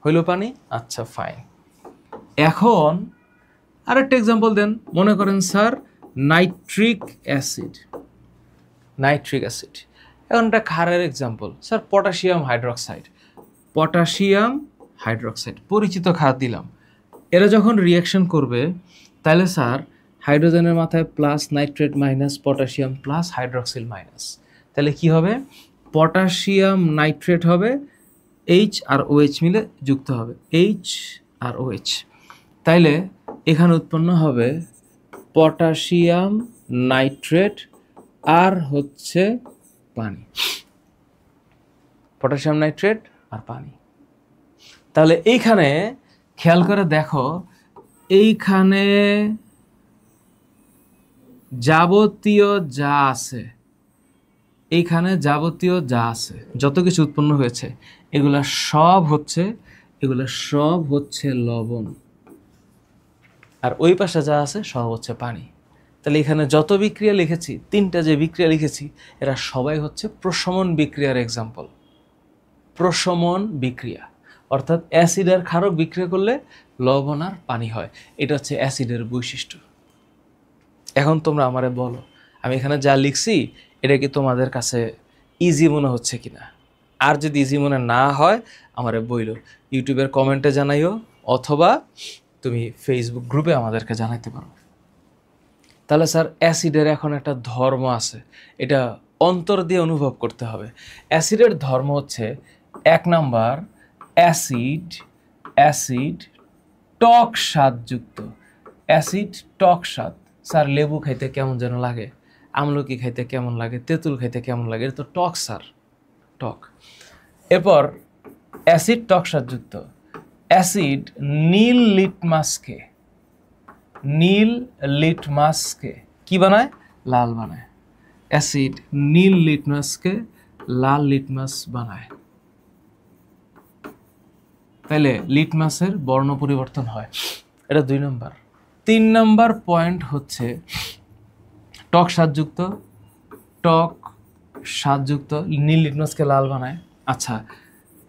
হইল পানি। আচ্ছা ফাইন। এখন আরেকটা এক্সাম্পল দেন, মনে করেন স্যার নাইট্রিক অ্যাসিড। এখন একটা ক্ষারের এক্সাম্পল, স্যার পটাশিয়াম হাইড্রোক্সাইড, পরিচিত ক্ষার দিলাম। এরা যখন রিয়াকশন করবে তাহলে স্যার হাইড্রোজেনের মাথায় plus nitrate minus potassium plus hydroxyl minus, তাহলে কি হবে? পটাশিয়াম নাইট্রেট হবে, H আর OH মিলে যুক্ত হবে, H আর OH। তাইলে এখানে উৎপন্ন হবে পটাশিয়াম নাইট্রেট আর হচ্ছে পানি, পটাশিয়াম নাইট্রেট আর পানি। তাহলে এইখানে খেয়াল করে দেখো, এইখানে যাবতীয় যা আছে, যত কিছু উৎপন্ন হয়েছে এগুলা সব হচ্ছে লবণ, আর ওই পাশে যা আছে সব হচ্ছে পানি। তাহলে এখানে যত বিক্রিয়া লিখেছি, 3টা যে বিক্রিয়া লিখেছি, এরা সবাই হচ্ছে প্রশমন বিক্রিয়ার এক্সাম্পল। প্রশমন বিক্রিয়া অর্থাৎ অ্যাসিড আর ক্ষারক বিক্রিয়া করলে লবণ আর পানি হয়। এটা হচ্ছে অ্যাসিডের বৈশিষ্ট্য। এখন তোমরা আমারে বলো, আমি এখানে যা লিখছি এটা কি তোমাদের কাছে ইজি মনে হচ্ছে কিনা? আর যদি ইজি মনে না হয় আমারে বইলো, ইউটিউবের কমেন্টে জানাইও, অথবা তুমি ফেসবুক গ্রুপে আমাদেরকে জানাইতে পারো। তাহলে স্যার অ্যাসিডের এখন একটা ধর্ম আছে, এটা অন্তর দিয়ে অনুভব করতে হবে। অ্যাসিডের ধর্ম হচ্ছে 1 নাম্বার অ্যাসিড টক স্বাদযুক্ত। অ্যাসিড টক স্বাদ। স্যার লেবু খাইতে কেমন যেন লাগে, আমলকি খাইতে কেমন লাগে, তেঁতুল খাইতে কেমন লাগে, এটা তো টক স্যার, টক। এরপর অ্যাসিড টক স্বাদযুক্ত। অ্যাসিড নীল লিটমাসকে কি বানায়? লাল বানায়। অ্যাসিড নীল লিটমাসকে লাল লিটমাস বানায়। তাইলে লিটমাসের বর্ণ পরিবর্তন হয়, এটা 2 নম্বর। 3 নম্বর পয়েন্ট হচ্ছে টক স্বাদযুক্ত নীল লিটমাসকে লাল বানায়। আচ্ছা,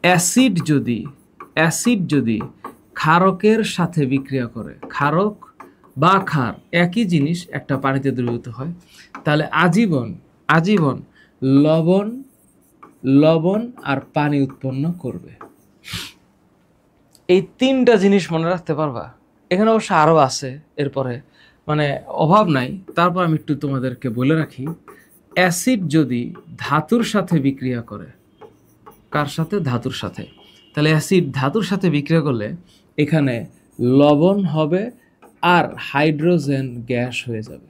অ্যাসিড যদি ক্ষারকের সাথে বিক্রিয়া করে, ক্ষারক বা ক্ষার একই জিনিস একটা পানিতে দ্রবীভূত হয়, তাহলে আজীবন লবণ আর পানি উৎপন্ন করবে। এই 3টা জিনিস মনে রাখতে পারবা। এখানে অবশ্য আরও আছে, এরপরে মানে অভাব নাই, তারপর আমি একটু তোমাদেরকে বলে রাখি। অ্যাসিড যদি ধাতুর সাথে বিক্রিয়া করে, কার সাথে? ধাতুর সাথে। তাহলে অ্যাসিড ধাতুর সাথে বিক্রিয়া করলে এখানে লবণ হবে আর হাইড্রোজেন গ্যাস হয়ে যাবে।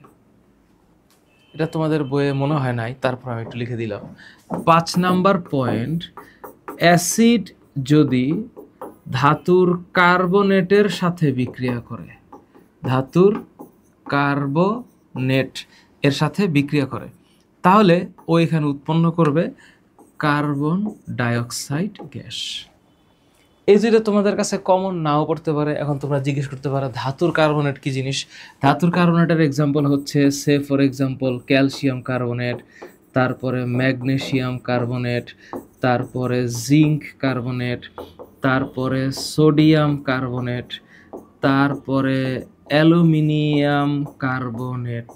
এটা তোমাদের বইয়ে মনে হয় নাই, তারপর আমি একটু লিখে দিলাম। 5 নাম্বার পয়েন্ট, অ্যাসিড যদি ধাতুর কার্বনেটের সাথে বিক্রিয়া করে, ধাতুর কার্বনেট এর সাথে বিক্রিয়া করে, তাহলে ও এখানে উৎপন্ন করবে কার্বন ডাইঅক্সাইড গ্যাস। এই যেটা তোমাদের কাছে কমন নাও পড়তে পারে, এখন তোমরা জিজ্ঞেস করতে পারো ধাতুর কার্বনেট কি জিনিস। ধাতুর কার্বনেটের এক্সাম্পল হচ্ছে সে ফর এক্সাম্পল ক্যালসিয়াম কার্বনেট, তারপরে ম্যাগনেসিয়াম কার্বনেট, তারপরে জিঙ্ক কার্বনেট, তারপরে সোডিয়াম কার্বনেট, তারপরে অ্যালুমিনিয়াম কার্বনেট।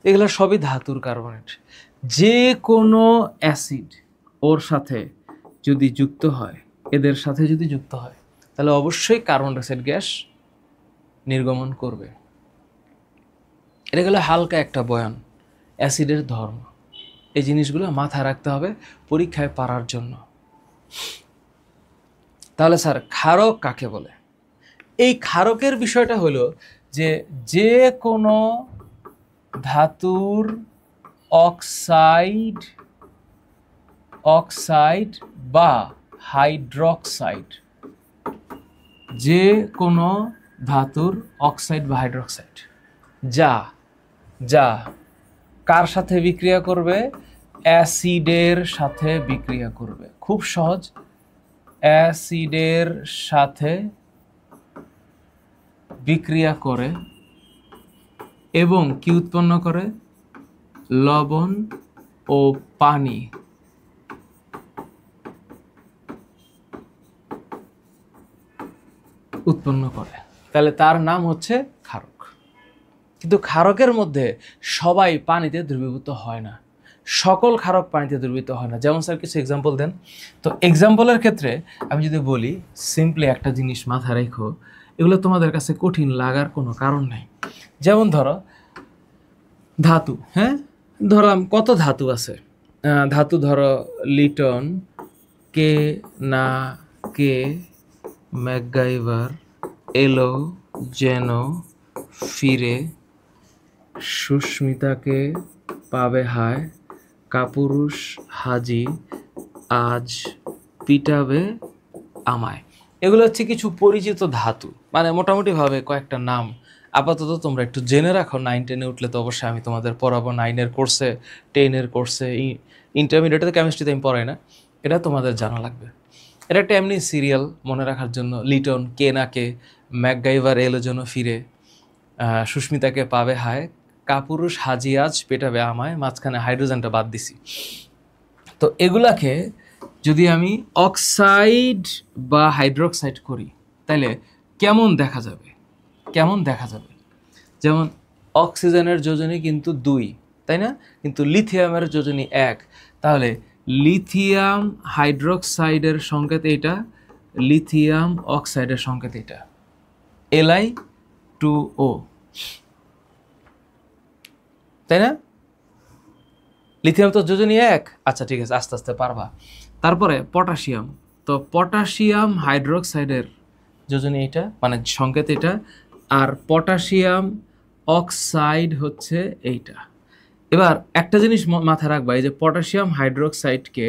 এগুলো সবই ধাতুর কার্বনেট। যে কোনো অ্যাসিড ওর সাথে যদি যুক্ত হয়, এদের সাথে যদি যুক্ত হয়, তাহলে অবশ্যই কার্বন ডাইঅক্সাইড গ্যাস নির্গমন করবে। এটা গেল হালকা একটা বয়ান অ্যাসিডের ধর্ম। এই জিনিসগুলো মাথায় রাখতে হবে পরীক্ষায় পারার জন্য। তাহলে স্যার ক্ষারক কাকে বলে? এই ক্ষারকের বিষয়টা হলো যে যে কোনো ধাতুর অক্সাইড বা হাইড্রক্সাইড, যে কোনো ধাতুর অক্সাইড বা হাইড্রক্সাইড যা কার সাথে বিক্রিয়া করবে? অ্যাসিডের সাথে বিক্রিয়া করবে। খুব সহজ, অ্যাসিডের সাথে বিক্রিয়া করে এবং কি উৎপন্ন করে? লবণ ও পানি উৎপন্ন করে, তাহলে তার নাম হচ্ছে ক্ষারক। কিন্তু ক্ষারকের মধ্যে সবাই পানিতে দ্রবীভূত হয় না, সকল ক্ষারক পানিতে দ্রবীভূত হয় না। যেমন স্যার কিছু এক্সাম্পল দেন তো। এক্সাম্পলের ক্ষেত্রে আমি যদি বলি, সিম্পলি একটা জিনিস মাথায় রেখো, এগুলো তোমাদের কাছে কঠিন লাগার কোনো কারণ নেই। যেমন ধরো ধাতু, হ্যাঁ ধরলাম কত ধাতু আছে। ধাতু ধরো লিটন, কে না কে, ম্যাকগাইভার, এলো, জেনো, ফিরে, সুস্মিতাকে পাবে হায়, কাপুরুষ হাজি, আজ পিটাবে আমায়। এগুলো হচ্ছে কিছু পরিচিত ধাতু, মানে মোটামুটিভাবে কয়েকটা নাম আপাতত তোমরা একটু জেনে রাখো। 9-10-এ উঠলে তো অবশ্যই আমি তোমাদের পড়াবো, 9-এর কোর্সে, 10-এর কোর্সে, ইন্টারমিডিয়েটে কেমিস্ট্রিতে আমি পড়াই না, এটা তোমাদের জানা লাগবে। এটা একটা এমনি সিরিয়াল মনে রাখার জন্য। লিটন, কে না কে, ম্যাকগাইভার, এলো যেন ফিরে, সুস্মিতাকে পাবে হায়, কাপুরুষ হাজি আজ পেটাবে আমায়, মাঝখানে হাইড্রোজেনটা বাদ দিছি। তো এগুলাকে যদি আমি অক্সাইড বা হাইড্রোক্সাইড করি, তাহলে কেমন দেখা যাবে? যেমন অক্সিজেনের যোজনী কিন্তু 2, তাই না? কিন্তু লিথিয়ামের যোজনী 1। তাহলে লিথিয়াম হাইড্রোক্সাইডের সংকেত এইটা, লিথিয়াম অক্সাইডের সংকেত এটা, Li2O, তাই না? লিথিয়াম তো যোজনী 1। আচ্ছা ঠিক আছে, আস্তে আস্তে পারবা। তারপরে পটাশিয়াম, তো পটাশিয়াম হাইড্রোক্সাইডের যোজনী এটা, মানে সংকেত এটা, আর পটাশিয়াম অক্সাইড হচ্ছে এইটা। এবার একটা জিনিস মাথায় রাখবা, এই যে পটাশিয়াম হাইড্রোক্সাইডকে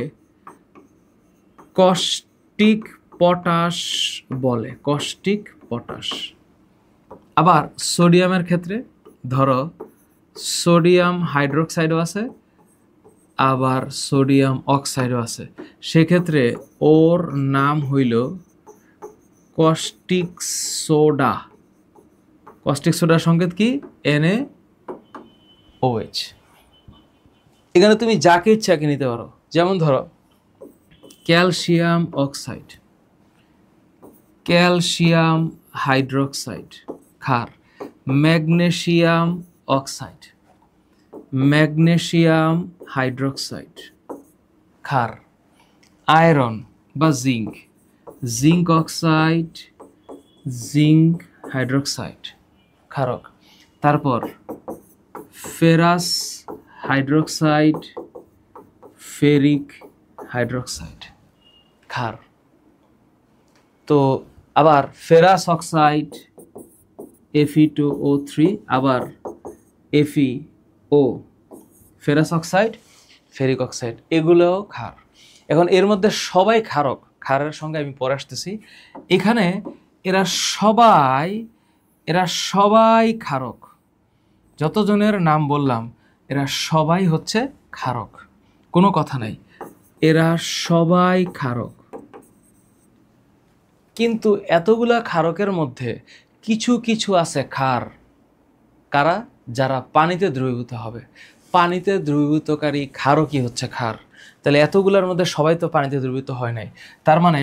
কস্টিক পটাশ বলে, কস্টিক পটাশ। আবার সোডিয়ামের ক্ষেত্রে ধরো সোডিয়াম হাইড্রোক্সাইডও আছে, আবার সোডিয়াম অক্সাইডও আছে, সেক্ষেত্রে ওর নাম হইল কস্টিক সোডা। কস্টিক সোডার সংকেত কি? NaOH। এখানে তুমি যাকে ইচ্ছাকে নিতে পারো। যেমন ধরো ক্যালসিয়াম অক্সাইড, ক্যালসিয়াম হাইড্রোক্সাইড ক্ষার, ম্যাগনেসিয়াম অক্সাইড, ম্যাগনেসিয়াম হাইড্রোক্সাইড ক্ষার, আয়রন বা zinc, zinc oxide, zinc hydroxide ক্ষারক। তারপর ফেরাস হাইড্রোক্সাইড, ফেরিক হাইড্রোক্সাইড, ক্ষার। তো আবার ফেরাস অক্সাইড Fe2O3, আবার FeO, ferrous oxide, ferric oxide, এগুলোও ক্ষার। এখন এর মধ্যে সবাই ক্ষারক, ক্ষারের সঙ্গে আমি পরে আসতেছি। এখানে এরা সবাই ক্ষারক, যতজনের নাম বললাম এরা সবাই হচ্ছে ক্ষারক, কোনো কথা নাই, এরা সবাই ক্ষারক। কিন্তু এতগুলা ক্ষারকের মধ্যে কিছু কিছু আছে ক্ষার, কারা? যারা পানিতে দ্রবীভূত হবে। পানিতে দ্রবীভূতকারী ক্ষারকই হচ্ছে ক্ষার। তাহলে এতগুলার মধ্যে সবাই তো পানিতে দ্রবীভূত হয় নাই, তার মানে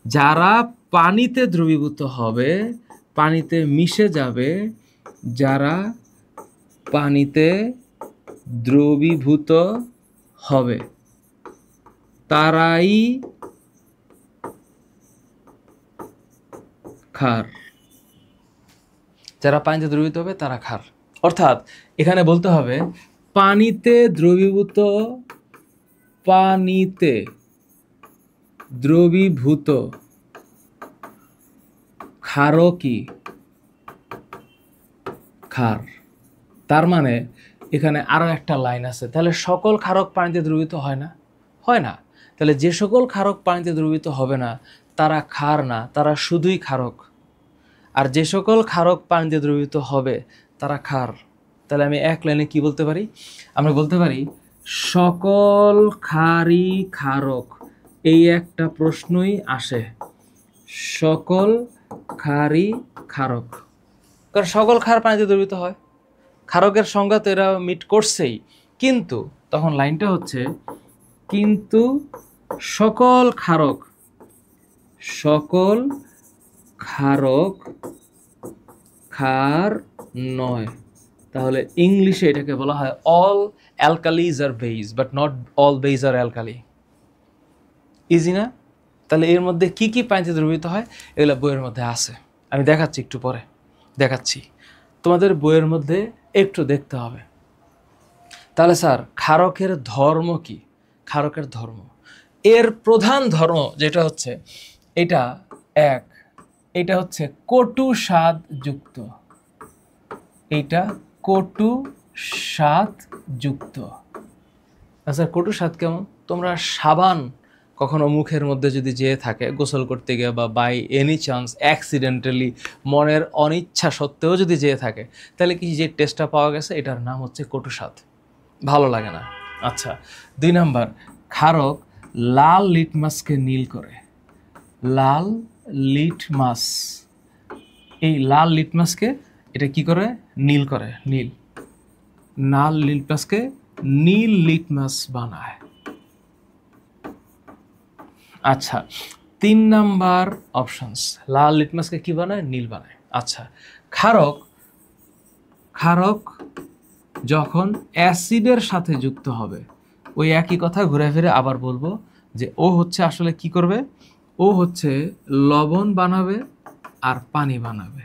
যারা পানিতে দ্রবীভূত হবে, পানিতে মিশে যাবে, যারা পানিতে দ্রবীভূত হবে তারাই ক্ষার। যারা পানিতে দ্রবীভূত হবে তারা ক্ষার। অর্থাৎ এখানে বলতে হবে পানিতে দ্রবীভূত ক্ষারকই ক্ষার। তার মানে এখানে আরো একটা লাইন আছে, তাহলে সকল ক্ষারক পানিতে দ্রবীভূত হয় না? হয় না। তাহলে যে সকল ক্ষারক পানিতে দ্রবীভূত হবে না তারা ক্ষার না, তারা শুধুই ক্ষারক। আর যে সকল ক্ষারক পানিতে দ্রবীভূত হবে তারা ক্ষার। তাহলে আমি এক লাইনে কি বলতে পারি? আমরা বলতে পারি সকল ক্ষারই ক্ষারক। এই একটা প্রশ্নই আসে, সকল ক্ষারই ক্ষারক, কারণ সকল ক্ষার পানিতে দ্রবীভূত হয়, ক্ষারকের সংজ্ঞা তো এরা মিট করছেই। কিন্তু তখন লাইনটা হচ্ছে কিন্তু সকল ক্ষারক ক্ষার নয়। তাহলে ইংলিশে এটাকে বলা হয় all alkalis are base, but not all base are alkali. Easy না? তাহলে এর মধ্যে কি কি পানিতে দ্রবীভূত হয় এগুলো বইয়ের মধ্যে আছে, আমি দেখাচ্ছি, একটু পরে দেখাচ্ছি। তোমাদের বইয়ের মধ্যে একটু দেখতে হবে। তাহলে স্যার ক্ষারকের ধর্ম কি? ক্ষারকের ধর্ম, এর প্রধান ধর্ম যেটা হচ্ছে এটা হচ্ছে কটু স্বাদ যুক্ত। এটা কটু স্বাদ যুক্ত। আচ্ছা, কটু স্বাদ কেমন? তোমরা সাবান কখনো মুখের মধ্যে যদি যেয়ে থাকে গোসল করতে গিয়ে, বা বাই এনি চান্স অ্যাক্সিডেন্টালি মনের অনিচ্ছা সত্ত্বেও যদি যেয়ে থাকে, তাহলে কি যে টেস্টটা পাওয়া গেছে এটার নাম হচ্ছে কটু স্বাদ, ভালো লাগে না। আচ্ছা, 2 নাম্বার, ক্ষারক লাল লিটমাসকে নীল করে। লাল লিটমাস, এই লাল লিটমাসকে এটা কি করে? নীল করে, নীল। লাল লিটমাসকে নীল লিটমাস বানায়। আচ্ছা, 3 নাম্বার অপশনস, লাল লিটমাসকে কি বানায়? নীল বানায়। আচ্ছা, ক্ষারক যখন অ্যাসিডের সাথে যুক্ত হবে, ওই একই কথা ঘুরে ফিরে আবার বলবো যে ও হচ্ছে আসলে কি করবে? ও হচ্ছে লবণ বানাবে আর পানি বানাবে,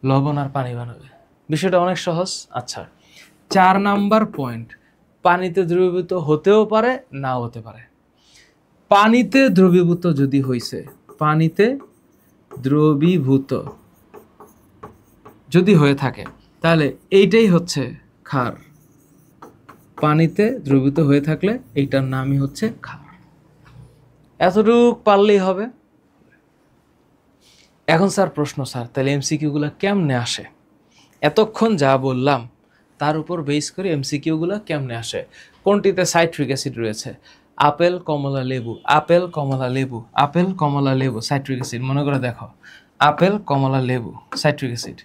লবণ আর পানি বানাবে। বিষয়টা অনেক সহজ। আচ্ছা, 4 নাম্বার পয়েন্ট, পানিতে দ্রবীভূত হতেও পারে, নাও হতে পারে। পানিতে দ্রবীভূত যদি হইছে, পানিতে দ্রবীভূত যদি হয়ে থাকে, তাহলে এইটাই হচ্ছে ক্ষার। পানিতে দ্রবীভূত হয়ে থাকলে এইটার নামই হচ্ছে ক্ষার। এতটুক পারলেই হবে। এখন স্যার প্রশ্ন, স্যার তাহলে এমসিকিউগুলো কেমনে আসে? এতক্ষণ যা বললাম তার উপর বেস করে এমসিকিউগুলো কেমনে আসে? কোনটিতে সাইট্রিক অ্যাসিড রয়েছে? আপেল, কমলা, লেবু, আপেল, কমলা, লেবু, আপেল, কমলা, লেবু, সাইট্রিক অ্যাসিড। মনে করে দেখো, আপেল, কমলা, লেবু, সাইট্রিক অ্যাসিড,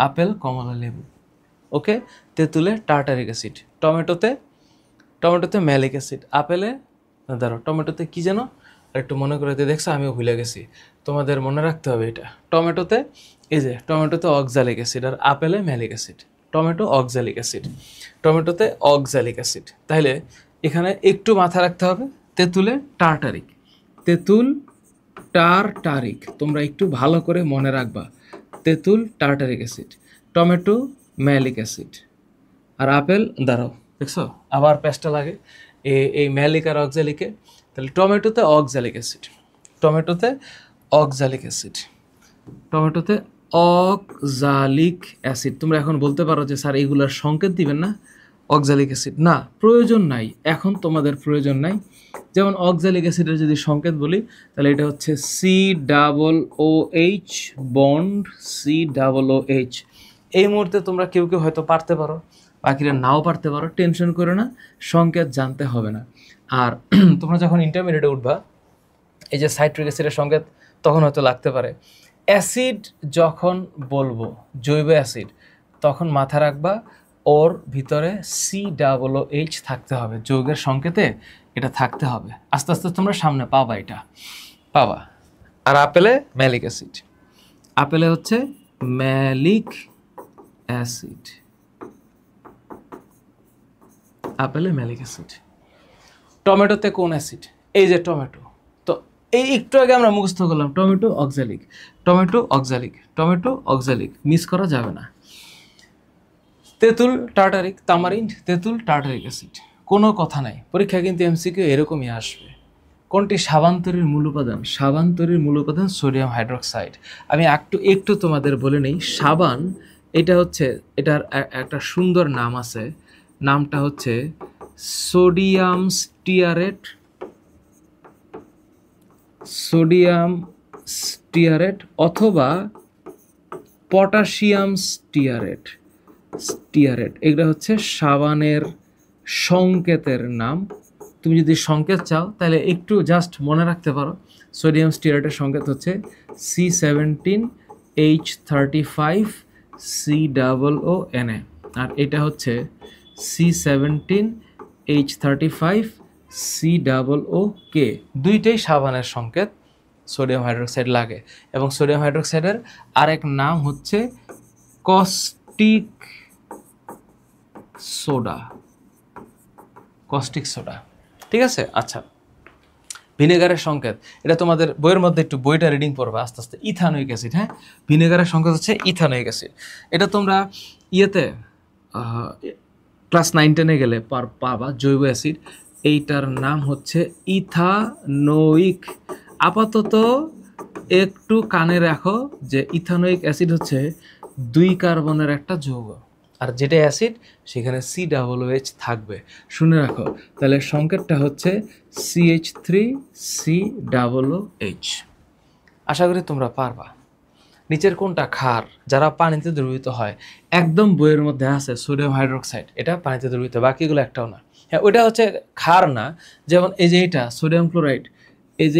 আপেল, কমলা, লেবু। ওকে, তেঁতুলে টার্টারিক অ্যাসিড, টমেটোতে ম্যালিক অ্যাসিড, আপেলে ধরো টমেটোতে কি যেন একটু মনে করে দেখছো, আমিও ভুলে গেছি, তোমাদের মনে রাখতে হবে এটা। টমেটোতে এই যে টমেটোতে অক্সালিক অ্যাসিড, আর আপেলে malic acid. Tomato oxalic acid, টমেটোতে অক্সালিক অ্যাসিড। তাহলে এখানে একটু মাথা রাখতে হবে, তেঁতুলে টার্টারিক, তেঁতুল টার্টারিক, তোমরা একটু ভালো করে মনে রাখবা, তেঁতুল tartaric acid, tomato malic acid, আর আপেল, দাঁড়াও দেখছো আবার পেস্টটা লাগে, এই ম্যালিক আর অক্সালিকে। তাহলে টমেটোতে অক্সালিক অ্যাসিড, টমেটোতে অক্সালিক অ্যাসিড, টমেটোতে অক্সালিক অ্যাসিড। তোমরা এখন বলতে পারো যে স্যার এইগুলোর সংকেত দিবেন না, অক্সালিক অ্যাসিড না, প্রয়োজন নাই, এখন তোমাদের প্রয়োজন নাই। যেমন অক্সালিক অ্যাসিডের যদি সংকেত বলি তাহলে এটা হচ্ছে COOH বন্ড COOH। এই মুহূর্তে তোমরা কেউ কেউ হয়তো পারতে পারো, বাকিরা নাও পারতে পারো, টেনশন করে না, সংকেত জানতে হবে না। আর তোমরা যখন ইন্টারমিডিয়েটে উঠবা, এই যে সাইট্রিক অ্যাসিডের সংকেত তখন হয়তো লাগতে পারে। অ্যাসিড যখন বলবো, জৈব অ্যাসিড, তখন মাথা রাখবা ওর ভিতরে COOH থাকতে হবে, যৌগের সংকেতে এটা থাকতে হবে। আস্তে আস্তে তোমরা সামনে পাবা, এটা পাবা। আর আপেলে ম্যালিক অ্যাসিড, আপেলে হচ্ছে ম্যালিক অ্যাসিড, আপেলে ম্যালিক অ্যাসিড। টমেটোতে কোন অ্যাসিড? এই যে টমেটো, তো এই একটু আগে আমরা মুখস্থ করলাম tomato oxalic, tomato oxalic, tomato oxalic, miss করা যাবে না। তেঁতুল টার্টারিক, তামারিন্ড তেঁতুল টার্টারিক অ্যাসিড, কোনো কথা নাই, পরীক্ষা কিন্তু MCকিউ এরকমই আসবে। কোনটি সাবান তৈরির মূল উপাদান? সাবান তৈরির মূল উপাদান সোডিয়াম হাইড্রোক্সাইড। আমি একটু তোমাদের বলে নেই, সাবান এটা হচ্ছে, এটার একটা সুন্দর নাম আছে, নামটা হচ্ছে সোডিয়াম স্টিয়ারেট, সোডিয়াম স্টিয়ারেট অথবা পটাশিয়াম স্টিয়ারেট, স্টিয়ারেট। এগুলো হচ্ছে সাবানের সংকেতের নাম। তুমি যদি সংকেত চাও তাহলে একটু জাস্ট মনে রাখতে পারো, সোডিয়াম স্টিয়ারেটের সংকেত হচ্ছে C17H35 COONA, আর এটা হচ্ছে C17H35 COOK। দুইটাই সাবানের সংকেত, সোডিয়াম হাইড্রোক্সাইড লাগে। এবং সোডিয়াম হাইড্রোক্সাইডের আরেক নাম হচ্ছে কস্টিক সোডা, কস্টিক সোডা। ঠিক আছে? আচ্ছা, ভিনেগারের সংকেত, এটা তোমাদের বইয়ের মধ্যে একটু বইটা রিডিং পড়বে আস্তে আস্তে। ইথানোয়িক অ্যাসিড, হ্যাঁ, ভিনেগারের সংকেত হচ্ছে ইথানোয়িক অ্যাসিড। এটা তোমরা ইয়েতে ক্লাস 9-10-এ গেলে পাবা, জৈব অ্যাসিড। এইটার নাম হচ্ছে ইথানোয়িক। আপাতত একটু কানে রাখো যে ইথানোয়িক অ্যাসিড হচ্ছে 2 কার্বনের একটা যৌগ, আর যেটা অ্যাসিড সেখানে COOH থাকবে, শুনে রাখো। তাহলে সংকেতটা হচ্ছে CH3COOH। আশা করি তোমরা পারবা। নিচের কোনটা ক্ষার? যারা পানিতে দ্রবীভূত হয়, একদম বইয়ের মধ্যে আছে সোডিয়াম হাইড্রোক্সাইড, এটা পানিতে দ্রবীভূত, বাকিগুলো একটাও না। হ্যাঁ, ওইটা হচ্ছে ক্ষার না। যেমন এই যে এইটা সোডিয়াম ক্লোরাইড, এই যে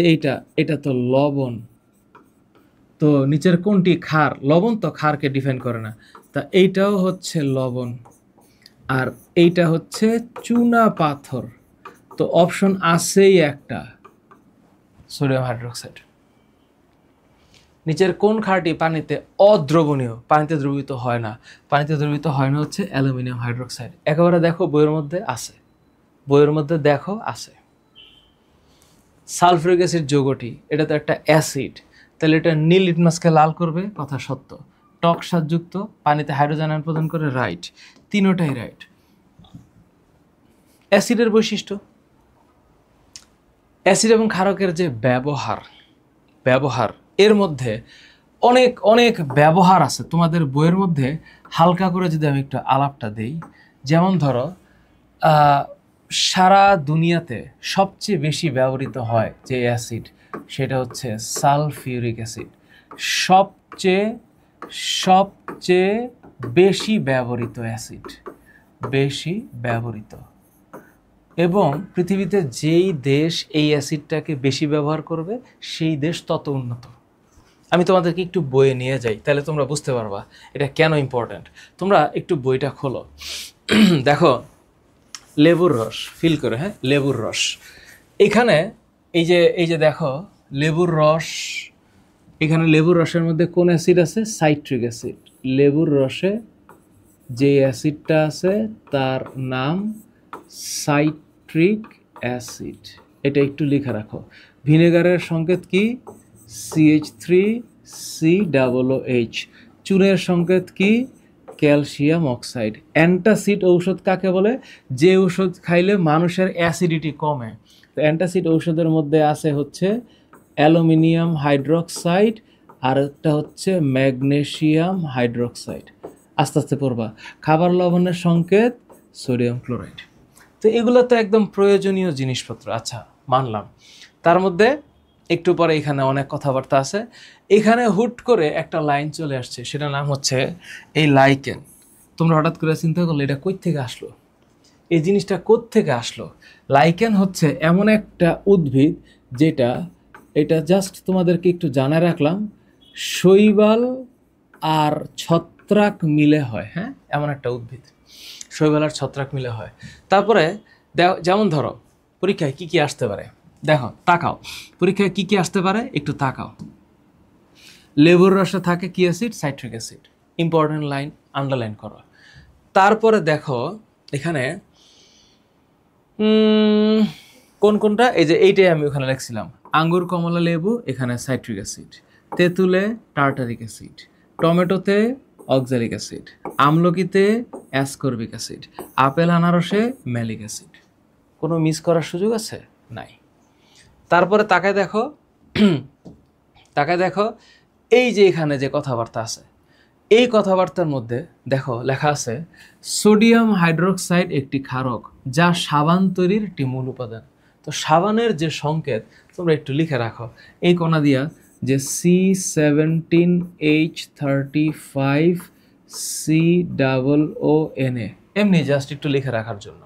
এটা তো লবণ। তো নিচের কোনটি ক্ষার? লবণ তো ক্ষারকে ডিফাইন করে না, তা এইটাও হচ্ছে লবণ, আর এইটা হচ্ছে চুনা পাথর। তো অপশন আছেই একটা, সোডিয়াম হাইড্রোক্সাইড। নিচের কোন ক্ষারটি পানিতে অদ্রবণীয়, পানিতে দ্রবীভূত হয় না? পানিতে দ্রবীভূত হয় না হচ্ছে অ্যালুমিনিয়াম হাইড্রোক্সাইড। একেবারে দেখো বইয়ের মধ্যে আছে, বইয়ের মধ্যে দেখো আছে। সালফিউরিক অ্যাসিড যৌগটি, এটা তো একটা অ্যাসিড, তাহলে এটা নীল লিটমাসকে লাল করবে, কথা সত্য। টক স্বাদযুক্ত, পানিতে হাইড্রোজেন আয়ন প্রদান করে, রাইট, তিনোটাই রাইট। অ্যাসিডের বৈশিষ্ট্য, অ্যাসিড এবং ক্ষারকের যে ব্যবহার এর মধ্যে অনেক অনেক ব্যবহার আছে। তোমাদের বইয়ের মধ্যে হালকা করে যদি আমি একটু আলাপটা দেই, যেমন ধরো সারা দুনিয়াতে সবচেয়ে বেশি ব্যবহৃত হয় যে অ্যাসিড, সেটা হচ্ছে সালফিউরিক অ্যাসিড। সবচেয়ে বেশি ব্যবহৃত অ্যাসিড, বেশি ব্যবহৃত। এবং পৃথিবীতে যেই দেশ এই অ্যাসিডটাকে বেশি ব্যবহার করবে সেই দেশ তত উন্নত। আমি তোমাদেরকে একটু বইয়ে নিয়ে যাই, তাহলে তোমরা বুঝতে পারবা এটা কেন ইম্পর্ট্যান্ট। তোমরা একটু বইটা খোলো, দেখো লেবুর রস, ফিল করে, হ্যাঁ, লেবুর রস। এখানে এই যে দেখো লেবুর রস, এখানে লেবুর রসের মধ্যে কোন অ্যাসিড আছে? Citric acid. লেবুর রসে যে অ্যাসিডটা আছে তার নাম সাইট্রিক অ্যাসিড, এটা একটু লিখে রাখো। ভিনেগারের সংকেত কি? CH3COOH। চুনের সংকেত কি? Calcium oxide. অ্যান্টাসিড ঔষধ কাকে বলে? যে ঔষধ খাইলে মানুষের অ্যাসিডিটি কমে। তো অ্যান্টাসিড ঔষধের মধ্যে আছে হচ্ছে অ্যালুমিনিয়াম হাইড্রোক্সাইড, আর একটা হচ্ছে ম্যাগনেসিয়াম হাইড্রোক্সাইড। আস্তে আস্তে পড়বা। খাবার লবণের সংকেত সোডিয়াম ক্লোরাইড। তো এগুলো তো একদম প্রয়োজনীয় জিনিসপত্র, আচ্ছা মানলাম। তার মধ্যে একটু পরে এখানে অনেক কথাবার্তা আছে। এখানে হুট করে একটা লাইন চলে আসছে, সেটার নাম হচ্ছে এই লাইকেন। তোমরা হঠাৎ করে চিন্তা করলে এটা কই থেকে আসলো, এই জিনিসটা কোত্থেকে আসলো? লাইকেন হচ্ছে এমন একটা উদ্ভিদ যেটা, এটা জাস্ট তোমাদেরকে একটু জানায় রাখলাম, শৈবাল আর ছত্রাক মিলে হয়। হ্যাঁ, এমন একটা উদ্ভিদ শৈবাল আর ছত্রাক মিলে হয়। তারপরে যেমন ধরো পরীক্ষায় কি কি আসতে পারে, দেখো তাকাও, পরীক্ষায় কি কি আসতে পারে একটু তাকাও। লেবুর রসে থাকে কি acid? Citric acid. Important line, underline করো। তারপরে দেখো এখানে কোন কোনটা, এই যে এইটাই আমি ওখানে লিখছিলাম। আঙ্গুর, কমলা, লেবু, এখানে সাইট্রিক অ্যাসিড। তেঁতুলে টার্টারিক অ্যাসিড, টমেটোতে অক্সালিক অ্যাসিড, আমলকিতে অ্যাসকর্বিক অ্যাসিড, আপেল আনারসে ম্যালিক অ্যাসিড। কোনো মিস করার সুযোগ আছে? নাই। তারপরে তাকায় দেখো, তাকায় দেখো এই যে এখানে যে কথাবার্তা আছে, এই কথাবার্তার মধ্যে দেখো লেখা আছে সোডিয়াম হাইড্রোক্সাইড একটি ক্ষারক যা সাবান তৈরির একটি মূল উপাদান। তো সাবানের যে সংকেত তোমরা একটু লিখে রাখো এই কোণা দিয়া, যে C17H35COONA, এমনি জাস্ট একটু লিখে রাখার জন্য।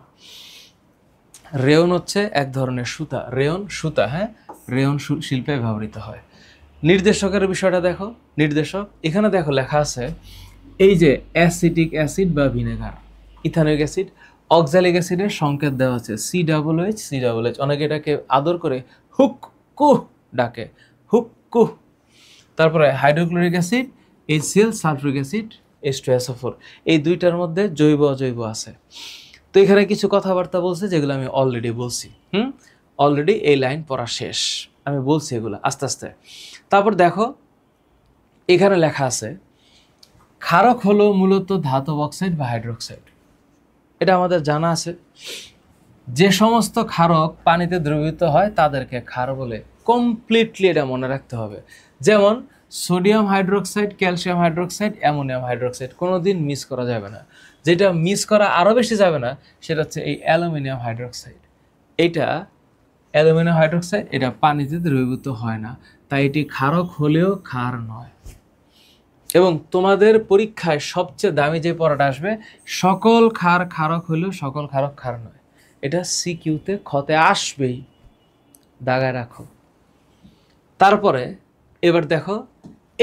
রেয়ন হচ্ছে এক ধরনের সুতা, রেয়ন সুতা, হ্যাঁ, রেয়ন শিল্পে ব্যবহৃত হয়। নির্দেশকের বিষয়টা দেখো, নির্দেশক এখানে দেখো লেখা আছে এই যে অ্যাসিটিক অ্যাসিড বা ভিনেগার, ইথানোইক অ্যাসিড, অক্সালিক অ্যাসিডের সংকেত দেওয়া আছে COOH। অনেকে এটাকে আদর করে হুক্কু ডাকে, হুক্কু। তারপরে hydrochloric acid, HCl, sulphuric acid, H2SO4। এই দুইটার মধ্যে জৈব অজৈব আছে। তো এখানে কিছু কথাবার্তা বলছে যেগুলো আমি অলরেডি বলছি। অলরেডি এই লাইন পড়া শেষ, আমি বলছি এগুলো আস্তে আস্তে। তারপর দেখো এখানে লেখা আছে ক্ষারক হলো মূলত ধাতব অক্সাইড বা হাইড্রোক্সাইড। এটা আমাদের জানা আছে। যে সমস্ত ক্ষারক পানিতে দ্রবীভূত হয় তাদেরকে ক্ষার বলে। কমপ্লিটলি এটা মনে রাখতে হবে। যেমন sodium hydroxide, calcium hydroxide, ammonium hydroxide, কোনোদিন মিস করা যাবে না। যেটা মিস করা আরও বেশি যাবে না সেটা হচ্ছে এই অ্যালুমিনিয়াম হাইড্রোক্সাইড। এটা অ্যালুমিনিয়াম হাইড্রোক্সাইড, এটা পানিতে দ্রবীভূত হয় না, তাই এটি ক্ষারক হলেও ক্ষার নয়। এবং তোমাদের পরীক্ষায় সবচেয়ে দামি যে পড়াটা আসবে, সকল ক্ষার ক্ষারক হলেও সকল ক্ষারক ক্ষার নয়। এটা সিকিউতে খতে আসবেই, দাগায় রাখো। তারপরে এবার দেখো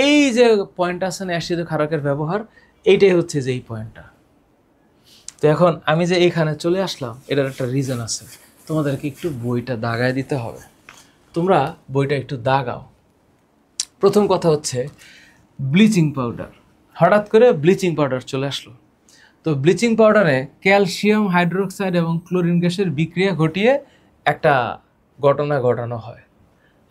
এই যে পয়েন্ট আছে না অ্যাসিড ক্ষারকের ব্যবহার, এইটাই হচ্ছে যে এই পয়েন্টটা। তো এখন আমি যে এইখানে চলে আসলাম এটার একটা রিজন আছে, তোমাদেরকে একটু বইটা দাগায় দিতে হবে। তোমরা বইটা একটু দাগাও। প্রথম কথা হচ্ছে ব্লিচিং পাউডার। হঠাৎ করে ব্লিচিং পাউডার চলে আসলো। তো ব্লিচিং পাউডারে ক্যালসিয়াম হাইড্রোক্সাইড এবং ক্লোরিন গ্যাসের বিক্রিয়া ঘটিয়ে একটা ঘটনা ঘটানো হয়।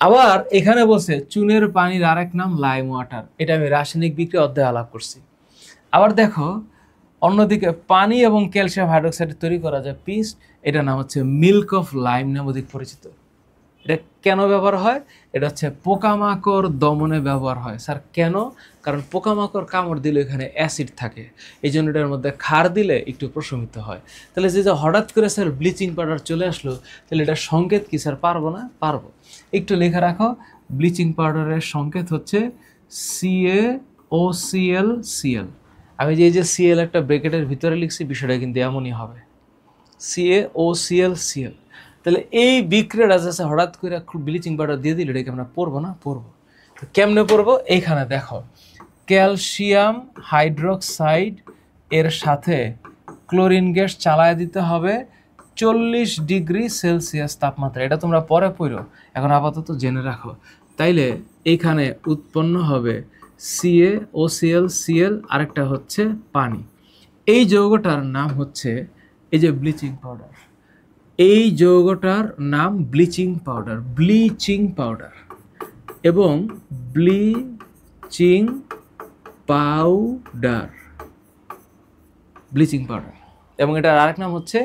আবার এখানে বলছে চুনের পানির আরেক নাম লাইম ওয়াটার, এটা আমি রাসায়নিক বিক্রিয়া অধ্যায়ে আলাপ করছি। আবার দেখো অন্যদিকে পানি এবং ক্যালসিয়াম হাইড্রোক্সাইড তৈরি করা যায় পিস্ট, এটা নাম হচ্ছে মিল্ক অফ লাইম নামে অধিক পরিচিত। এটা কেন ব্যবহার হয়? এটা হচ্ছে পোকামাকড় দমনে ব্যবহার হয়। স্যার কেন? কারণ পোকামাকড় কামড় দিলে এখানে অ্যাসিড থাকে, এই জন্য এটার মধ্যে ক্ষার দিলে একটু প্রশমিত হয়। তাহলে যে হঠাৎ করে স্যার ব্লিচিং পাউডার চলে আসলো, তাহলে এটার সংকেত কি স্যার? পারবো না? পারবো। একটু লেখা রাখো, ব্লিচিং পাউডারের সংকেত হচ্ছে CaOClCl। আমি যে Cl একটা ব্র্যাকেটের ভিতরে লিখছি, বিষয়টা কিন্তু এমনই হবে, CaOClCl। তাহলে এই বিক্রিয়াটা যাচ্ছে হঠাৎ করে ব্লিচিং পাউডার দিয়ে দিলে এটাকে আমরা পড়বো না? পড়বো। তো কেমনে পড়বো? এইখানে দেখো ক্যালসিয়াম হাইড্রোক্সাইড এর সাথে ক্লোরিন গ্যাস চালায় দিতে হবে 40 ডিগ্রি সেলসিয়াস তাপমাত্রা। এটা তোমরা পরে পড়ো, এখন আপাতত জেনে রাখো। তাইলে এইখানে উৎপন্ন হবে CaOClCl, আরেকটা হচ্ছে পানি। এই যৌগটার নাম হচ্ছে এই যে ব্লিচিং পাউডার। এই যৌগটার নাম ব্লিচিং পাউডার, ব্লিচিং পাউডার। এবং ব্লিচিং পাউডার ব্লিচিং পাউডার। এবং এটার আরেক নাম হচ্ছে,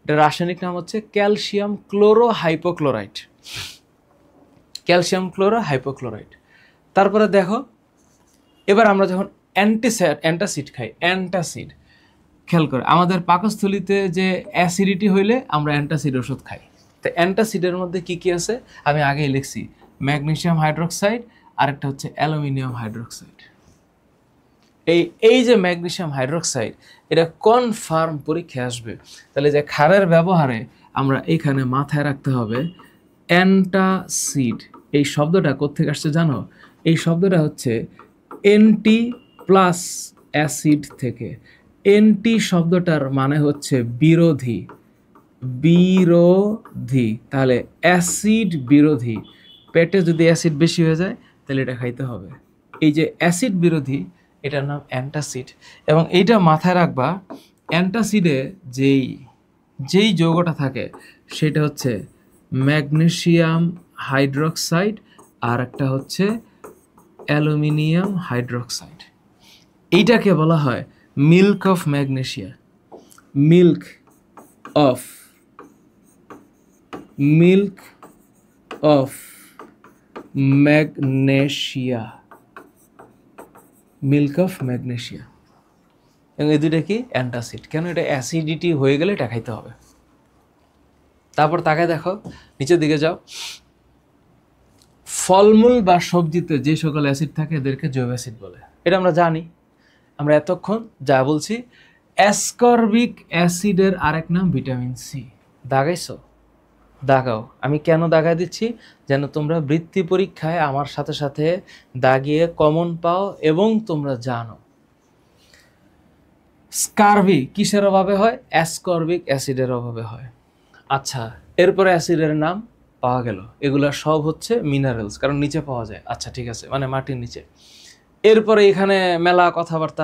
এটার রাসায়নিক নাম হচ্ছে ক্যালসিয়াম ক্লোরোহাইপোক্লোরাইড। ক্যালসিয়াম ক্লোরোহাইপোক্লোরাইড। তারপরে দেখো, এবার আমরা যখন অ্যান্টাসিড খাই, অ্যান্টাসিড খেয়াল করে, আমাদের পাকস্থলিতে যে অ্যাসিডিটি হইলে আমরা অ্যান্টাসিড ওষুধ খাই। তো অ্যান্টাসিডের মধ্যে কি কি আছে আমি আগেই লিখছি, ম্যাগনেসিয়াম হাইড্রোক্সাইড, আরেকটা হচ্ছে অ্যালুমিনিয়াম হাইড্রোক্সাইড। এই যে ম্যাগনেসিয়াম হাইড্রোক্সাইড, এটা কনফার্ম পরীক্ষায় আসবে। তাহলে যে ক্ষারের ব্যবহারে আমরা এখানে মাথায় রাখতে হবে অ্যান্টাসিড। এই শব্দটা কোত্থেকে আসছে জানো? এই শব্দটা হচ্ছে এন্টি প্লাস অ্যাসিড থেকে। এন্টি শব্দটার মানে হচ্ছে বিরোধী, বিরোধী। তাহলে অ্যাসিড বিরোধী, পেটে যদি অ্যাসিড বেশি হয়ে যায় তাহলে এটা খাইতে হবে। এই যে অ্যাসিড বিরোধী, এটার নাম অ্যান্টাসিড। এবং এইটা মাথায় রাখবা, অ্যান্টাসিডে যেই যৌগটা থাকে সেটা হচ্ছে ম্যাগনেসিয়াম হাইড্রোক্সাইড, আর একটা হচ্ছে অ্যালুমিনিয়াম হাইড্রোক্সাইড। এইটাকে বলা হয় milk of magnesia, milk of magnesia, milk of magnesia. এবং এই দুইটা কি? অ্যান্টাসিড। কেন? এটা অ্যাসিডিটি হয়ে গেলে এটা খাইতে হবে। তারপর তাকায় দেখো, নিচের দিকে যাও, ফলমূল বা সবজিতে যে সকল অ্যাসিড থাকে এদেরকে জৈব অ্যাসিড বলে। এটা আমরা জানি, আমরা এতক্ষণ যা বলছি। অ্যাসকর্বিক অ্যাসিডের আরেক নাম ভিটামিন সি। দাগাইছো? দাগাও। আমি কেন দাগাই দিচ্ছি? যেন তোমরা বৃত্তি পরীক্ষায় আমার সাথে সাথে দাগিয়ে কমন পাও এবং তোমরা জানো। স্কারভি কিসের অভাবে হয়? অ্যাসকর্বিক অ্যাসিডের অভাবে হয়। আচ্ছা, এরপরে অ্যাসিডের নাম পাওয়া গেল। এগুলা সব হচ্ছে মিনারেলস, কারণ নিচে পাওয়া যায়। আচ্ছা ঠিক আছে, মানে মাটির নিচে। এরপরে এখানে মেলা কথাবার্তা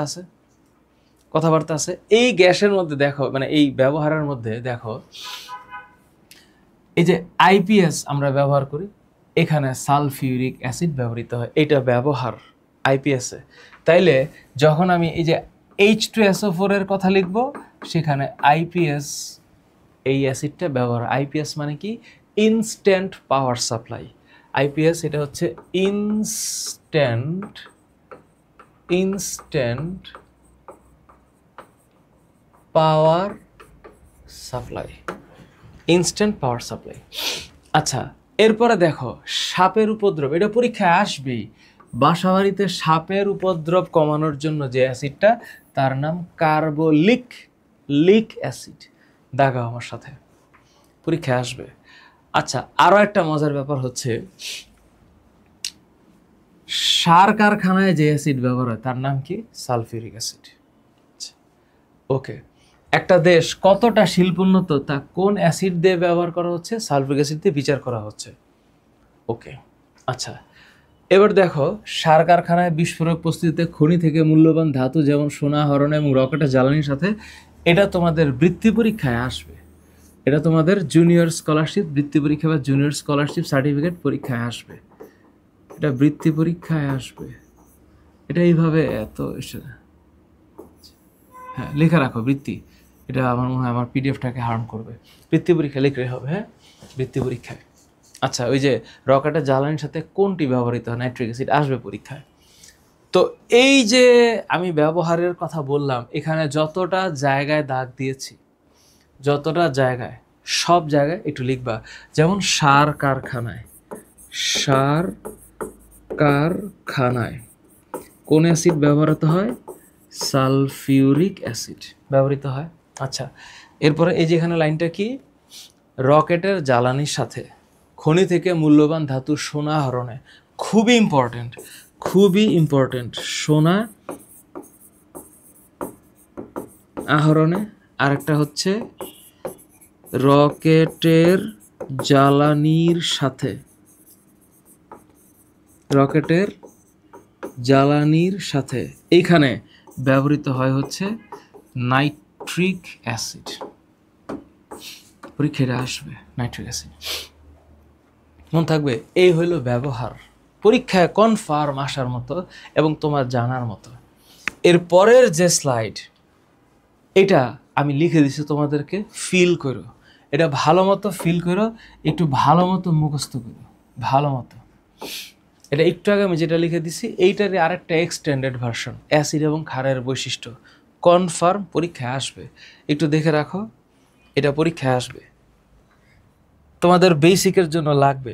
আছে। এই গ্যাসের মধ্যে দেখো, মানে এই ব্যবহারের মধ্যে দেখো, এই যে আইপিএস আমরা ব্যবহার করি, এখানে সালফিউরিক অ্যাসিড ব্যবহৃত হয়। এটা ব্যবহার আইপিএসে। তাইলে যখন আমি এই যে H2SO4 এর কথা লিখব, সেখানে আইপিএস, এই অ্যাসিডটা ব্যবহার। আইপিএস মানে কি? Instant power supply. আইপিএস এটা হচ্ছে instant power supply, instant power supply. আচ্ছা, এরপরে দেখো সাপের উপদ্রব, এটা পরীক্ষায় আসবেই। বাসাবাড়িতে সাপের উপদ্রব কমানোর জন্য যে অ্যাসিডটা, তার নাম কার্বোলিক অ্যাসিড। দাগাও আমার সাথে, পরীক্ষায় আসবে। আচ্ছা, আরো একটা মজার ব্যাপার হচ্ছে, সার কারখানায় যে অ্যাসিড ব্যবহার হয় তার নাম কি? Sulphuric acid. ওকে, একটা দেশ কতটা শিল্পোন্নত তা কোন অ্যাসিড দিয়ে ব্যবহার করা হচ্ছে? সালফিউরিক অ্যাসিড দিয়ে বিচার করা হচ্ছে। ওকে, আচ্ছা, এবার দেখো, সার কারখানায় বিস্ফোরক প্রস্তুতিতে খনি থেকে মূল্যবান ধাতু যেমন সোনা, হরণ এবং রকেটের জ্বালানির সাথে, এটা তোমাদের বৃত্তি পরীক্ষায় আসবে। এটা তোমাদের জুনিয়র স্কলারশিপ বৃত্তি পরীক্ষা বা জুনিয়র স্কলারশিপ সার্টিফিকেট পরীক্ষায় আসবে। এটা বৃত্তি পরীক্ষায় আসবে। এটা এইভাবে হ্যাঁ লেখা রাখো বৃত্তি। এটা আমার মনে হয় আমার পিডিএফটাকে হার্ম করবে। বৃত্তি পরীক্ষা লিখলে হবে। হ্যাঁ, বৃত্তি পরীক্ষায়। আচ্ছা, ওই যে রকেটের জ্বালানির সাথে কোনটি ব্যবহৃত হয়? নাইট্রিক অ্যাসিড আসবে পরীক্ষায়। তো এই যে আমি ব্যবহারের কথা বললাম, এখানে যতটা জায়গায় দাগ দিয়েছি, যতটা জায়গায়, সব জায়গায় একটু লিখবা। যেমন সার কারখানায় কোন অ্যাসিড ব্যবহৃত হয়? সালফিউরিক অ্যাসিড ব্যবহৃত হয়। আচ্ছা, এরপরে এই যে এখানে লাইনটা কি? রকেটের জ্বালানির সাথে খনি থেকে মূল্যবান ধাতু সোনা আহরণে, খুবই ইম্পর্টেন্ট, সোনা আহরণে। আরেকটা হচ্ছে রকেটের জ্বালানির সাথে এইখানে ব্যবহৃত হয় হচ্ছে নাইট্রিক অ্যাসিড। পরীক্ষায় আসবে নাইট্রিক অ্যাসিড, মনে থাকবে। এই হইল ব্যবহার, পরীক্ষায় কনফার্ম আসার মতো এবং তোমার জানার মতো। এর পরের যে স্লাইড, এটা আমি লিখে দিছি তোমাদেরকে, ফিল করো, এটা ভালো মতো ফিল করো, একটু ভালো মতো মুখস্থ করো, ভালো মতো। এটা একটু আগে আমি যেটা লিখে দিছি এইটারই আরেকটা এক্সটেন্ডেড ভার্সন, অ্যাসিড এবং ক্ষারের বৈশিষ্ট্য, কনফার্ম পরীক্ষায় আসবে, একটু দেখে রাখো, এটা পরীক্ষায় আসবে, তোমাদের বেসিকের জন্য লাগবে।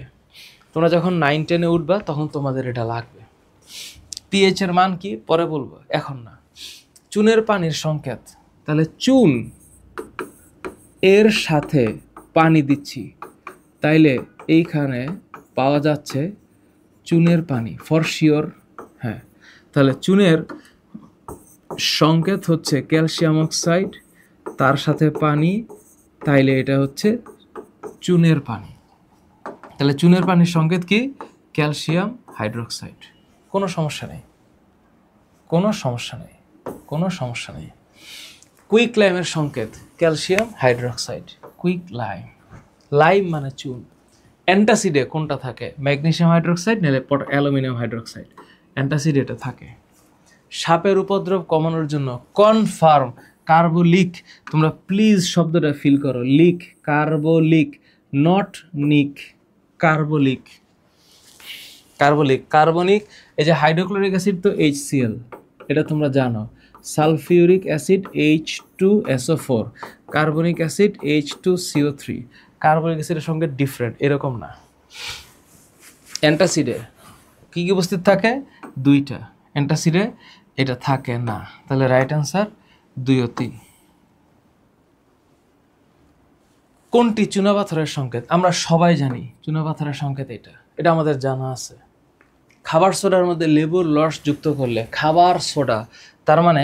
তোমরা যখন 9-10-এ উঠবা তখন তোমাদের এটা লাগবে। পিএইচ এর মান কি পরে বলবো, এখন না। চুনের পানির সংকেত, তাহলে চুন এর সাথে পানি দিচ্ছি, তাইলে এইখানে পাওয়া যাচ্ছে চুনের পানি ফর শিওর। হ্যাঁ, তাহলে চুনের সংকেত হচ্ছে ক্যালসিয়াম অক্সাইড, তার সাথে পানি, তাইলে এটা হচ্ছে চুনের পানি। তাহলে চুনের পানির সংকেত কি? Calcium hydroxide. কোনো সমস্যা নেই, কোনো সমস্যা নেই, কোনো সমস্যা নেই। কুইক লাইমের সংকেত calcium hydroxide, quick lime, lime মানে চুন। অ্যান্টাসিডে কোনটা থাকে? ম্যাগনেসিয়াম হাইড্রোক্সাইড নাহলে অ্যালুমিনিয়াম হাইড্রোক্সাইড, অ্যান্টাসিড এটা থাকে। সাপের উপদ্রব কমানোর জন্য কনফার্ম কার্বোলিক, তোমরা প্লিজ শব্দটা ফিল করো, লিক, কার্বোলিক, নট নিক, কার্বোলিক, কার্বোলিক, কার্বনিক। এই যে হাইড্রোক্লোরিক অ্যাসিড তো HCl, এটা তোমরা জানো। Sulphuric acid H2SO4, carbonic acid H2CO3। Carbonic অ্যাসিডের সঙ্গে ডিফারেন্ট এরকম না। অ্যান্টাসিডে কী কী উপস্থিত থাকে? দুইটা, অ্যান্টাসিডে এটা থাকে না। তাহলে রাইট অ্যান্সার 2 ও 3। কোনটি চুনাপাথরের সংকেত? আমরা সবাই জানি চুনাপাথরের সংকেত এটা, এটা আমাদের জানা আছে। খাবার সোডার মধ্যে লেবুর রস যুক্ত করলে, খাবার সোডা, তার মানে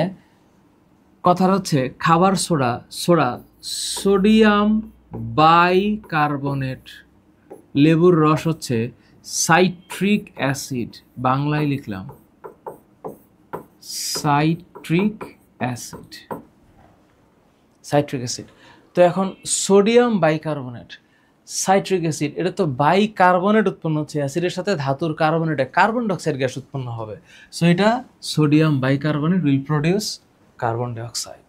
কথা হচ্ছে খাবার সোডা, সোডা সোডিয়াম বাইকার্বনেট, লেবুর রস হচ্ছে সাইট্রিক অ্যাসিড, বাংলায় লিখলাম সাইট্রিক অ্যাসিড, সাইট্রিক অ্যাসিড। তো এখন সোডিয়াম বাইকার্বনেট, সাইট্রিক অ্যাসিড, এটা তো বাইকার্বনেট উৎপন্ন হচ্ছে, অ্যাসিডের সাথে ধাতুর কার্বনেটে কার্বন ডাইঅক্সাইড গ্যাস উৎপন্ন হবে। সো এটা sodium bicarbonate will produce carbon dioxide.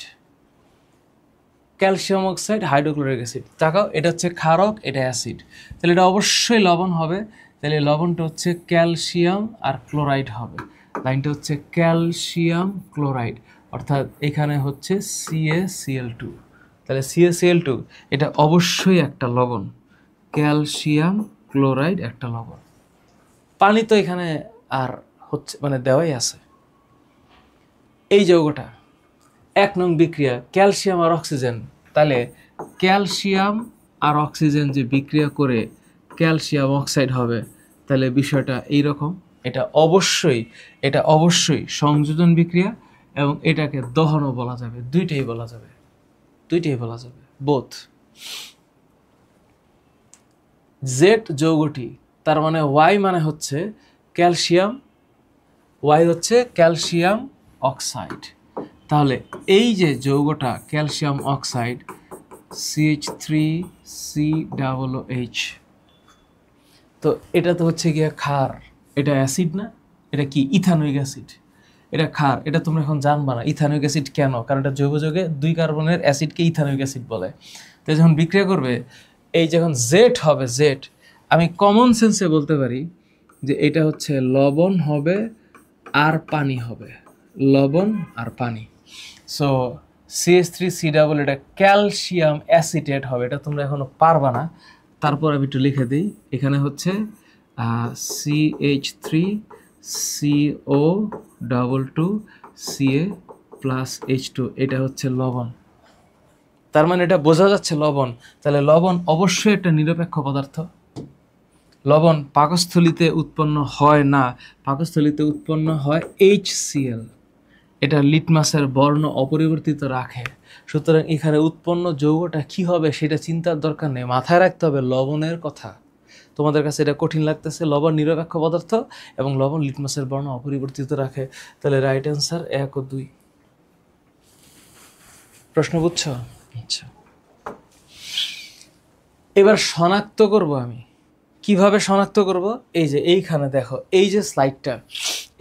Calcium oxide hydrochloric acid, তাকাও এটা হচ্ছে ক্ষারক, এটা অ্যাসিড, তাহলে এটা অবশ্যই লবণ হবে। তাহলে লবণটা হচ্ছে ক্যালসিয়াম আর ক্লোরাইড হবে, লাইনটা হচ্ছে ক্যালসিয়াম ক্লোরাইড, অর্থাৎ এখানে হচ্ছে CaCl2, তাহলে CaCl2 এটা অবশ্যই একটা লবণ, ক্যালসিয়াম ক্লোরাইড একটা লবণ। পানি তো এখানে আর হচ্ছে মানে দেওয়াই আছে। এই যৌগটা 1 নং বিক্রিয়া ক্যালসিয়াম আর অক্সিজেন, তাহলে ক্যালসিয়াম আর অক্সিজেন যে বিক্রিয়া করে ক্যালসিয়াম অক্সাইড হবে, তাহলে বিষয়টা এইরকম। এটা অবশ্যই সংযোজন বিক্রিয়া, এবং এটাকে দহনও বলা যাবে, দুইটাই বলা যাবে, দুইটাই বলা যাবে, বোথ। জেড যৌগটি, তার মানে ওয়াই মানে হচ্ছে ক্যালসিয়াম, ওয়াই হচ্ছে ক্যালসিয়াম অক্সাইড। তাহলে এই যে যৌগটা ক্যালসিয়াম অক্সাইড CH3COOH, তো এটা তো হচ্ছে গিয়ে ক্ষার, এটা অ্যাসিড না, এটা কি ইথানোয়িক অ্যাসিড, এটা ক্ষার, এটা তোমরা এখন জানবা না ইথানোয়িক অ্যাসিড কেন, কারণ এটা জৈব যৌগে 2 কার্বনের অ্যাসিডকে ইথানোয়িক অ্যাসিড বলে। তো যখন বিক্রিয়া করবে, এই যখন জেড হবে, জেড আমি কমন সেন্সে বলতে পারি যে এটা হচ্ছে লবণ হবে আর পানি হবে, লবণ আর পানি। সো CH3C এটা ক্যালসিয়াম অ্যাসিটেট হবে, এটা তোমরা এখনো পারবা না, তারপর আমি একটু লিখে দিই। এখানে হচ্ছে CH3CO2+Ca+H2, এটা হচ্ছে লবণ, তার মানে এটা বোঝা যাচ্ছে লবণ। তাহলে লবণ অবশ্যই একটা নিরপেক্ষ পদার্থ। লবণ পাকস্থলিতে উৎপন্ন হয় না, পাকস্থলিতে উৎপন্ন হয় HCl, এটা লিটমাসের বর্ণ অপরিবর্তিত রাখে। সুতরাং এখানে উৎপন্ন যৌগটা কি হবে সেটা চিন্তার দরকার নেই, মাথায় রাখতে হবে লবণের কথা। তোমাদের কাছে এটা কঠিন লাগতেছে, লবণ নিরপেক্ষ পদার্থ এবং লবণ লিটমাসের বর্ণ অপরিবর্তিত রাখে। তাহলে রাইট অ্যান্সার 1 ও 2। প্রশ্ন বুঝছো? আচ্ছা, এবার শনাক্ত করব আমি। কিভাবে শনাক্ত করব? এই যে এইখানে দেখো, এই যে স্লাইডটা,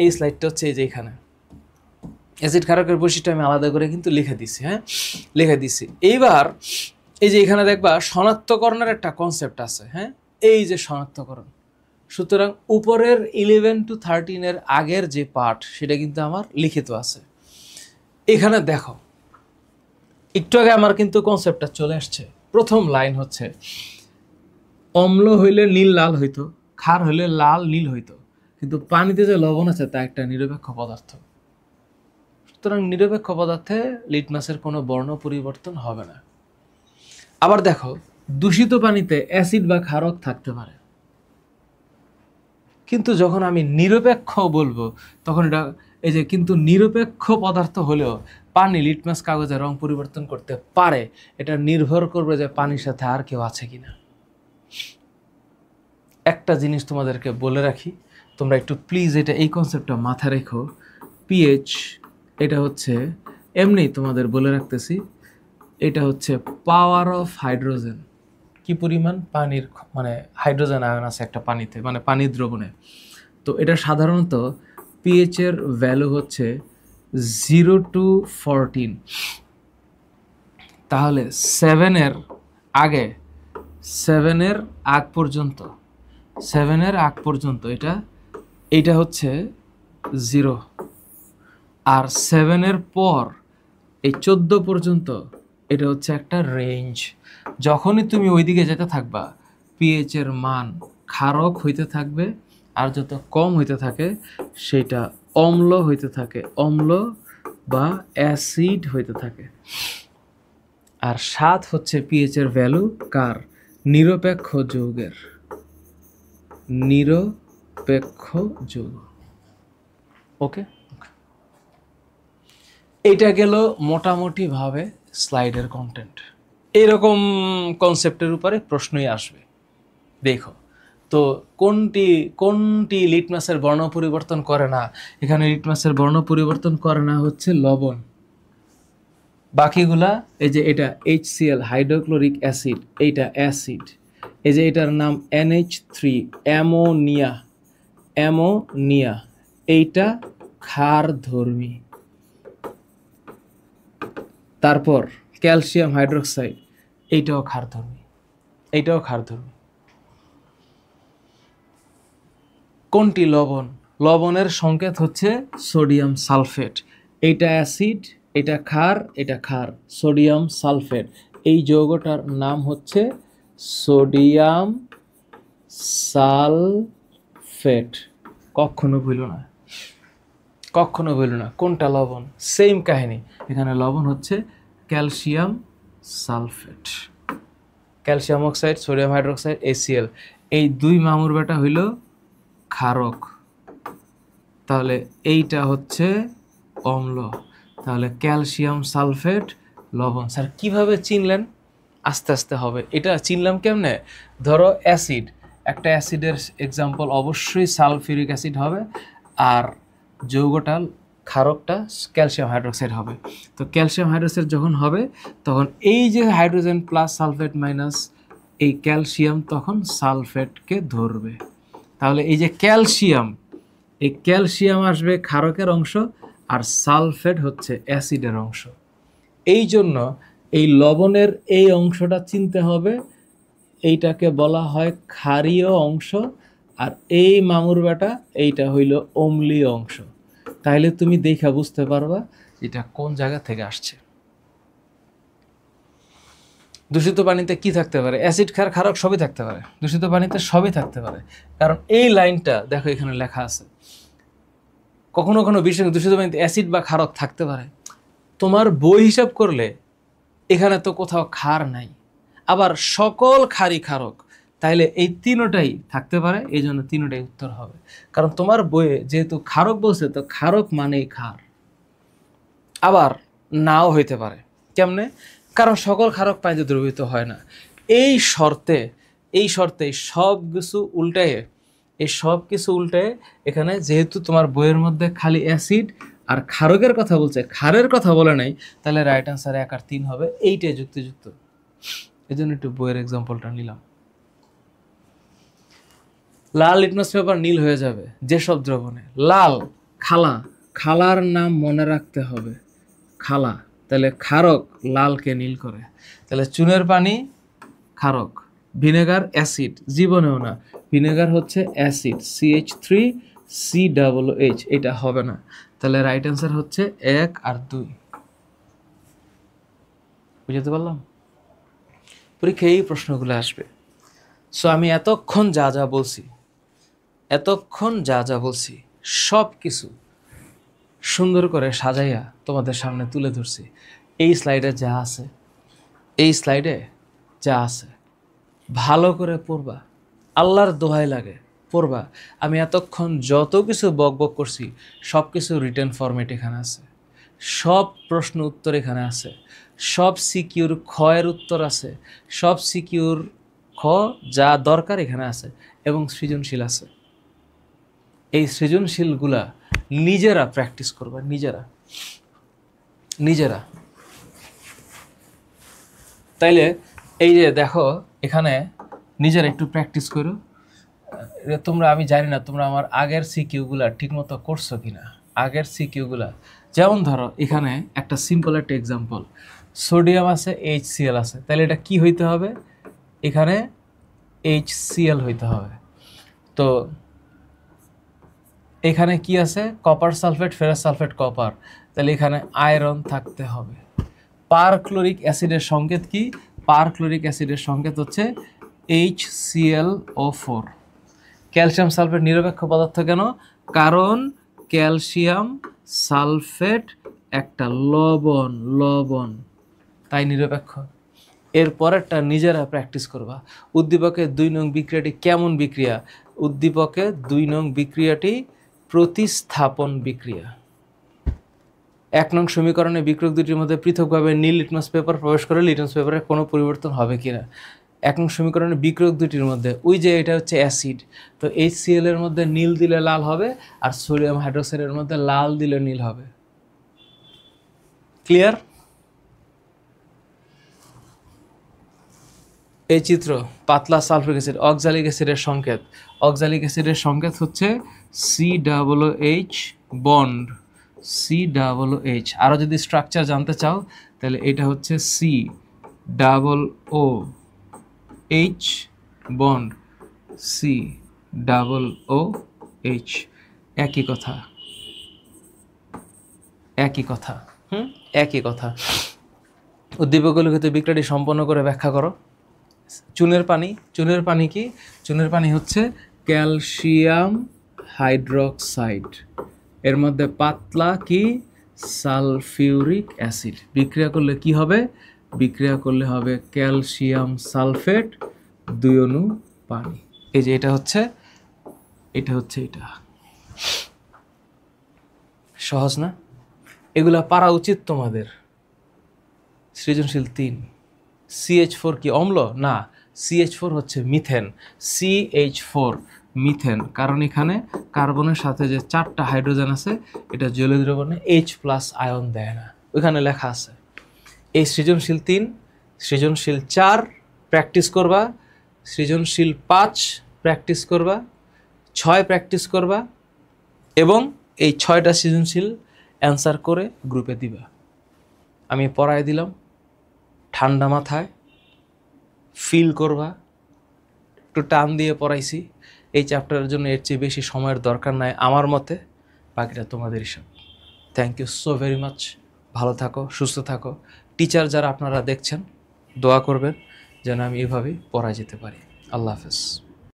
এই স্লাইডটা হচ্ছে এই যে এইখানে, অ্যাসিড ক্ষারকের বৈশিষ্ট্য আমি আলাদা করে কিন্তু লিখে দিছি, হ্যাঁ, লিখে দিছি। এইবার এই যে এখানে দেখবা শনাক্তকরণের একটা কনসেপ্ট আছে, হ্যাঁ, এই যে শনাক্তকরণ। সুতরাং উপরের 11 to 13 আগের যে পার্ট সেটা কিন্তু আমার লিখিত আছে। এখানে দেখো একটু আগে আমার কিন্তু কনসেপ্টটা চলে আসছে। প্রথম লাইন হচ্ছে অম্ল হইলে নীল লাল হইতো, ক্ষার হইলে লাল নীল হইতো, কিন্তু পানিতে যে লবণ আছে তা একটা নিরপেক্ষ পদার্থ। সুতরাং নিরপেক্ষ পদার্থে লিটমাসের কোনো বর্ণ পরিবর্তন হবে না। আবার দেখো দূষিত পানিতে অ্যাসিড বা ক্ষারক থাকতে পারে, কিন্তু যখন আমি নিরপেক্ষ বলবো তখন এটা এই যে কিন্তু নিরপেক্ষ পদার্থ হলেও পানি লিটমাস কাগজে রং পরিবর্তন করতে পারে, এটা নির্ভর করবে যে পানির সাথে আর কেউ আছে কিনা। একটা জিনিস তোমাদেরকে বলে রাখি, তোমরা একটু প্লিজ এটা এই কনসেপ্টটা মাথায় রেখো। পিএইচ এটা হচ্ছে এমনি তোমাদের বলে রাখতেছি, এটা হচ্ছে পাওয়ার অফ হাইড্রোজেন, কি পরিমাণ পানির মানে হাইড্রোজেন আয়ন আছে একটা পানিতে, মানে পানির দ্রবণে। তো এটা সাধারণত পিএইচ এর ভ্যালু হচ্ছে 0 to 14। তাহলে 7-এর আগে, 7-এর আগ পর্যন্ত, 7-এর আগ পর্যন্ত এটা হচ্ছে 0, আর 7-এর পর এই 14 পর্যন্ত এটা হচ্ছে একটা রেঞ্জ। যখনই তুমি ওইদিকে যেতে থাকবা পিএইচ এর মান ক্ষারক হইতে থাকবে, আর যত কম হইতে থাকে সেটা অম্ল হইতে থাকে, অম্ল বা অ্যাসিড হইতে থাকে। আর 7 হচ্ছে পিএইচ এর ভ্যালু কার? নিরপেক্ষ যৌগের, নিরপেক্ষ যৌগ। ওকে, এটা গেল মোটামুটি ভাবে স্লাইডের কন্টেন্ট। এরকম কনসেপ্টের উপরে প্রশ্নই আসবে। দেখো তো কোনটি লিটমাসের বর্ণ পরিবর্তন করে না? এখানে লিটমাসের বর্ণ পরিবর্তন করে না হচ্ছে লবণ, বাকিগুলা এই যে এটা HCl হাইড্রোক্লোরিক অ্যাসিড, এইটা অ্যাসিড, এই যে এটার নাম NH3 অ্যামোনিয়া, অ্যামোনিয়া, এইটা ক্ষারধর্মী। তারপর ক্যালসিয়াম হাইড্রোক্সাইড, এইটাও ক্ষারধর্মী, এইটাও ক্ষারধর্মী। কোনটি লবণ? লবণের সংকেত হচ্ছে সোডিয়াম সালফেট, এইটা অ্যাসিড, এটা ক্ষার, এটা ক্ষার, সোডিয়াম সালফেট। এই যৌগটার নাম হচ্ছে সোডিয়াম সালফেট। কখনো ভুল না, কখনো ভুল না কোনটা লবণ। সেম কাহিনী, এখানে লবণ হচ্ছে calcium sulphate, calcium oxide, sodium hydroxide, ACl, এই দুই মামুর বেটা হইল ক্ষারক। তাহলে এইটা হচ্ছে অম্ল, তাহলে ক্যালসিয়াম সালফেট লবণ। স্যার কিভাবে চিনলেন? আস্তে আস্তে হবে। এটা চিনলাম কেমনে? ধরো অ্যাসিড, একটা অ্যাসিডের এক্সাম্পল অবশ্যই সালফিউরিক অ্যাসিড হবে, আর যৌগটা ক্ষারকটা ক্যালসিয়াম হাইড্রোক্সাইড হবে। তো ক্যালসিয়াম হাইড্রোক্সাইড যখন হবে তখন এই যে হাইড্রোজেন প্লাস সালফেট মাইনাস এই ক্যালসিয়াম তখন সালফেটকে ধরবে। তাহলে এই যে ক্যালসিয়াম, এই ক্যালসিয়াম আসবে ক্ষারকের অংশ, আর সালফেট হচ্ছে অ্যাসিডের অংশ। এই জন্য এই লবণের এই অংশটা চিনতে হবে, এইটাকে বলা হয় ক্ষারীয় অংশ, আর এই মামুর বেটা এইটা হইল অম্লীয় অংশ। তাহলে তুমি দেখা বুঝতে পারবা এটা কোন জায়গা থেকে আসছে। দূষিত পানিতে কি থাকতে পারে? অ্যাসিড, ক্ষার, ক্ষারক সবই থাকতে পারে। দূষিত পানিতে সবই থাকতে পারে, কারণ এই লাইনটা দেখো এখানে লেখা আছে। কখনো কখনো বিশেষ দূষিত পানিতে অ্যাসিড বা ক্ষারক থাকতে পারে। তোমার বই হিসাব করলে এখানে তো কোথাও ক্ষার নাই, আবার সকল ক্ষারই ক্ষারক, তাইলে এই তিনটাই থাকতে পারে, এই জন্য তিনটাই উত্তর হবে। কারণ তোমার বইয়ে যেহেতু ক্ষারক বলছে, তো ক্ষারক মানেই ক্ষার। আবার নাও হইতে পারে। কেমনে? কারণ সকল ক্ষারক পানিতে দ্রবীভূত হয় না। এই শর্তে সব কিছু উল্টায়, এই সব কিছু উল্টায় এখানে যেহেতু তোমার বইয়ের মধ্যে খালি অ্যাসিড আর ক্ষারকের কথা বলছে, ক্ষারের কথা বলে নাই, তাহলে রাইট আনসার 1 আর 3 হবে। এইটাই যুক্তিযুক্ত, এই জন্য একটু বইয়ের এক্সাম্পলটা নিলাম। লাল লিটমাস পেপার নীল হয়ে যাবে যেসব দ্রবণে। লাল খালা, খালার নাম মনে রাখতে হবে, খালা। তাহলে ক্ষারক লালকে নীল করে, তাহলে চুনের পানি ক্ষারক, ভিনেগার অ্যাসিড, জীবনেও না, ভিনেগার হচ্ছে অ্যাসিড CH3COOH, এটা হবে না। তাহলে রাইট অ্যান্সার হচ্ছে 1 আর 2। বুঝতে পারলাম? পরীক্ষায় এই প্রশ্নগুলো আসবে। সো আমি এতক্ষণ যা যা বলছি সব কিছু সুন্দর করে সাজাইয়া তোমাদের সামনে তুলে ধরছি। এই স্লাইডে যা আছে ভালো করে পড়বা, আল্লাহর দোহাই লাগে পড়বা। আমি এতক্ষণ যত কিছু বকবক করছি সব কিছু রিটেন ফরম্যাট এখানে আছে, সব প্রশ্ন উত্তর এখানে আছে, সব সিকিউর খয়ের উত্তর আছে, সব সিকিউর খ যা দরকার এখানে আছে, এবং সৃজনশীল আছে। এই সৃজনশীলগুলা নিজেরা প্র্যাকটিস করবা, নিজেরা। তাইলে এই যে দেখো এখানে নিজেরা একটু প্র্যাকটিস করো তোমরা। আমি জানি না তোমরা আমার আগের সিকিউগুলা ঠিকমতো করছো কিনা। আগের সিকিউগুলা যেমন ধরো এখানে একটা সিম্পল একটা এক্সাম্পল, সোডিয়াম আছে, HCl আছে, তাহলে এটা কি হইতে হবে? এখানে HCl হইতে হবে। তো এখানে কি আছে? Copper sulphate, ferrous sulphate, copper, তাহলে এখানে আয়রন থাকতে হবে। পারক্লোরিক অ্যাসিডের সংকেত কি? পারক্লোরিক অ্যাসিডের সংকেত হচ্ছে HClO4। ক্যালসিয়াম সালফেট নিরপেক্ষ পদার্থ কেন? কারণ ক্যালসিয়াম সালফেট একটা লবণ, তাই নিরপেক্ষ। এরপরেরটা নিজেরা প্র্যাকটিস করবা। উদ্দীপকের 2 নং বিক্রিয়াটি কেমন বিক্রিয়া? উদ্দীপকের 2 নং বিক্রিয়াটি প্রতিস্থাপন বিক্রিয়া। 1 নং সমীকরণে বিক্রিয়ক দুটির মধ্যে পৃথকভাবে নীল লিটমাস পেপার প্রবেশ করে লিটমাস পেপারে কোনো পরিবর্তন হবে কিনা? 1 নং সমীকরণে বিক্রিয়ক দুটির মধ্যে, ওই যে এটা হচ্ছে অ্যাসিড, তো HCl এর মধ্যে নীল দিলে লাল হবে, আর সোডিয়াম হাইড্রোক্সাইডের মধ্যে লাল দিলে নীল হবে। ক্লিয়ার? এই চিত্র পাতলা সালফিক অ্যাসিড, অক্সালিক অ্যাসিডের সংকেত। অক্সালিক অ্যাসিডের সংকেত হচ্ছে COOH বন্ড, COOH। আরও যদি স্ট্রাকচার জানতে চাও তাহলে এটা হচ্ছে COOH বন্ড, COOH। একই কথা, একই কথা। উদ্দীপকগুলোকে বিক্রিয়াটি সম্পন্ন করে ব্যাখ্যা করো। চুনের পানি কি? চুনের পানি হচ্ছে ক্যালসিয়াম হাইড্রোক্সাইড, এর মধ্যে পাতলা কি? Sulphuric acid. বিক্রিয়া করলে কি হবে? বিক্রিয়া করলে হবে ক্যালসিয়াম সালফেট 2 অণু পানি। এই যে এটা হচ্ছে এটা। সহজ না? এগুলা পারা উচিত তোমাদের। সৃজনশীল 3। CH4 কি অম্ল? না, CH4 হচ্ছে মিথেন। CH4 মিথেন, কারণ এখানে কার্বনের সাথে যে 4টা হাইড্রোজেন আছে এটা জলীয় দ্রবণে H+ আয়ন দেয় না, ওইখানে লেখা আছে। এই সৃজনশীল 3, সৃজনশীল 4 প্র্যাকটিস করবা, সৃজনশীল 5 প্র্যাকটিস করবা, 6 প্র্যাকটিস করবা, এবং এই 6টা সৃজনশীল অ্যান্সার করে গ্রুপে দিবা। আমি পড়ায় দিলাম, ঠান্ডা মাথায় ফিল করবা, একটু টান দিয়ে পড়াইছি। এই চ্যাপ্টারের জন্য এর চেয়ে বেশি সময়ের দরকার নাই আমার মতে, বাকিটা তোমাদের হিসাব। Thank you so very much. ভালো থাকো, সুস্থ থাকো। টিচার যারা আপনারা দেখছেন দোয়া করবেন যেন আমি এভাবেই পড়ায় যেতে পারি। আল্লাহ হাফেজ।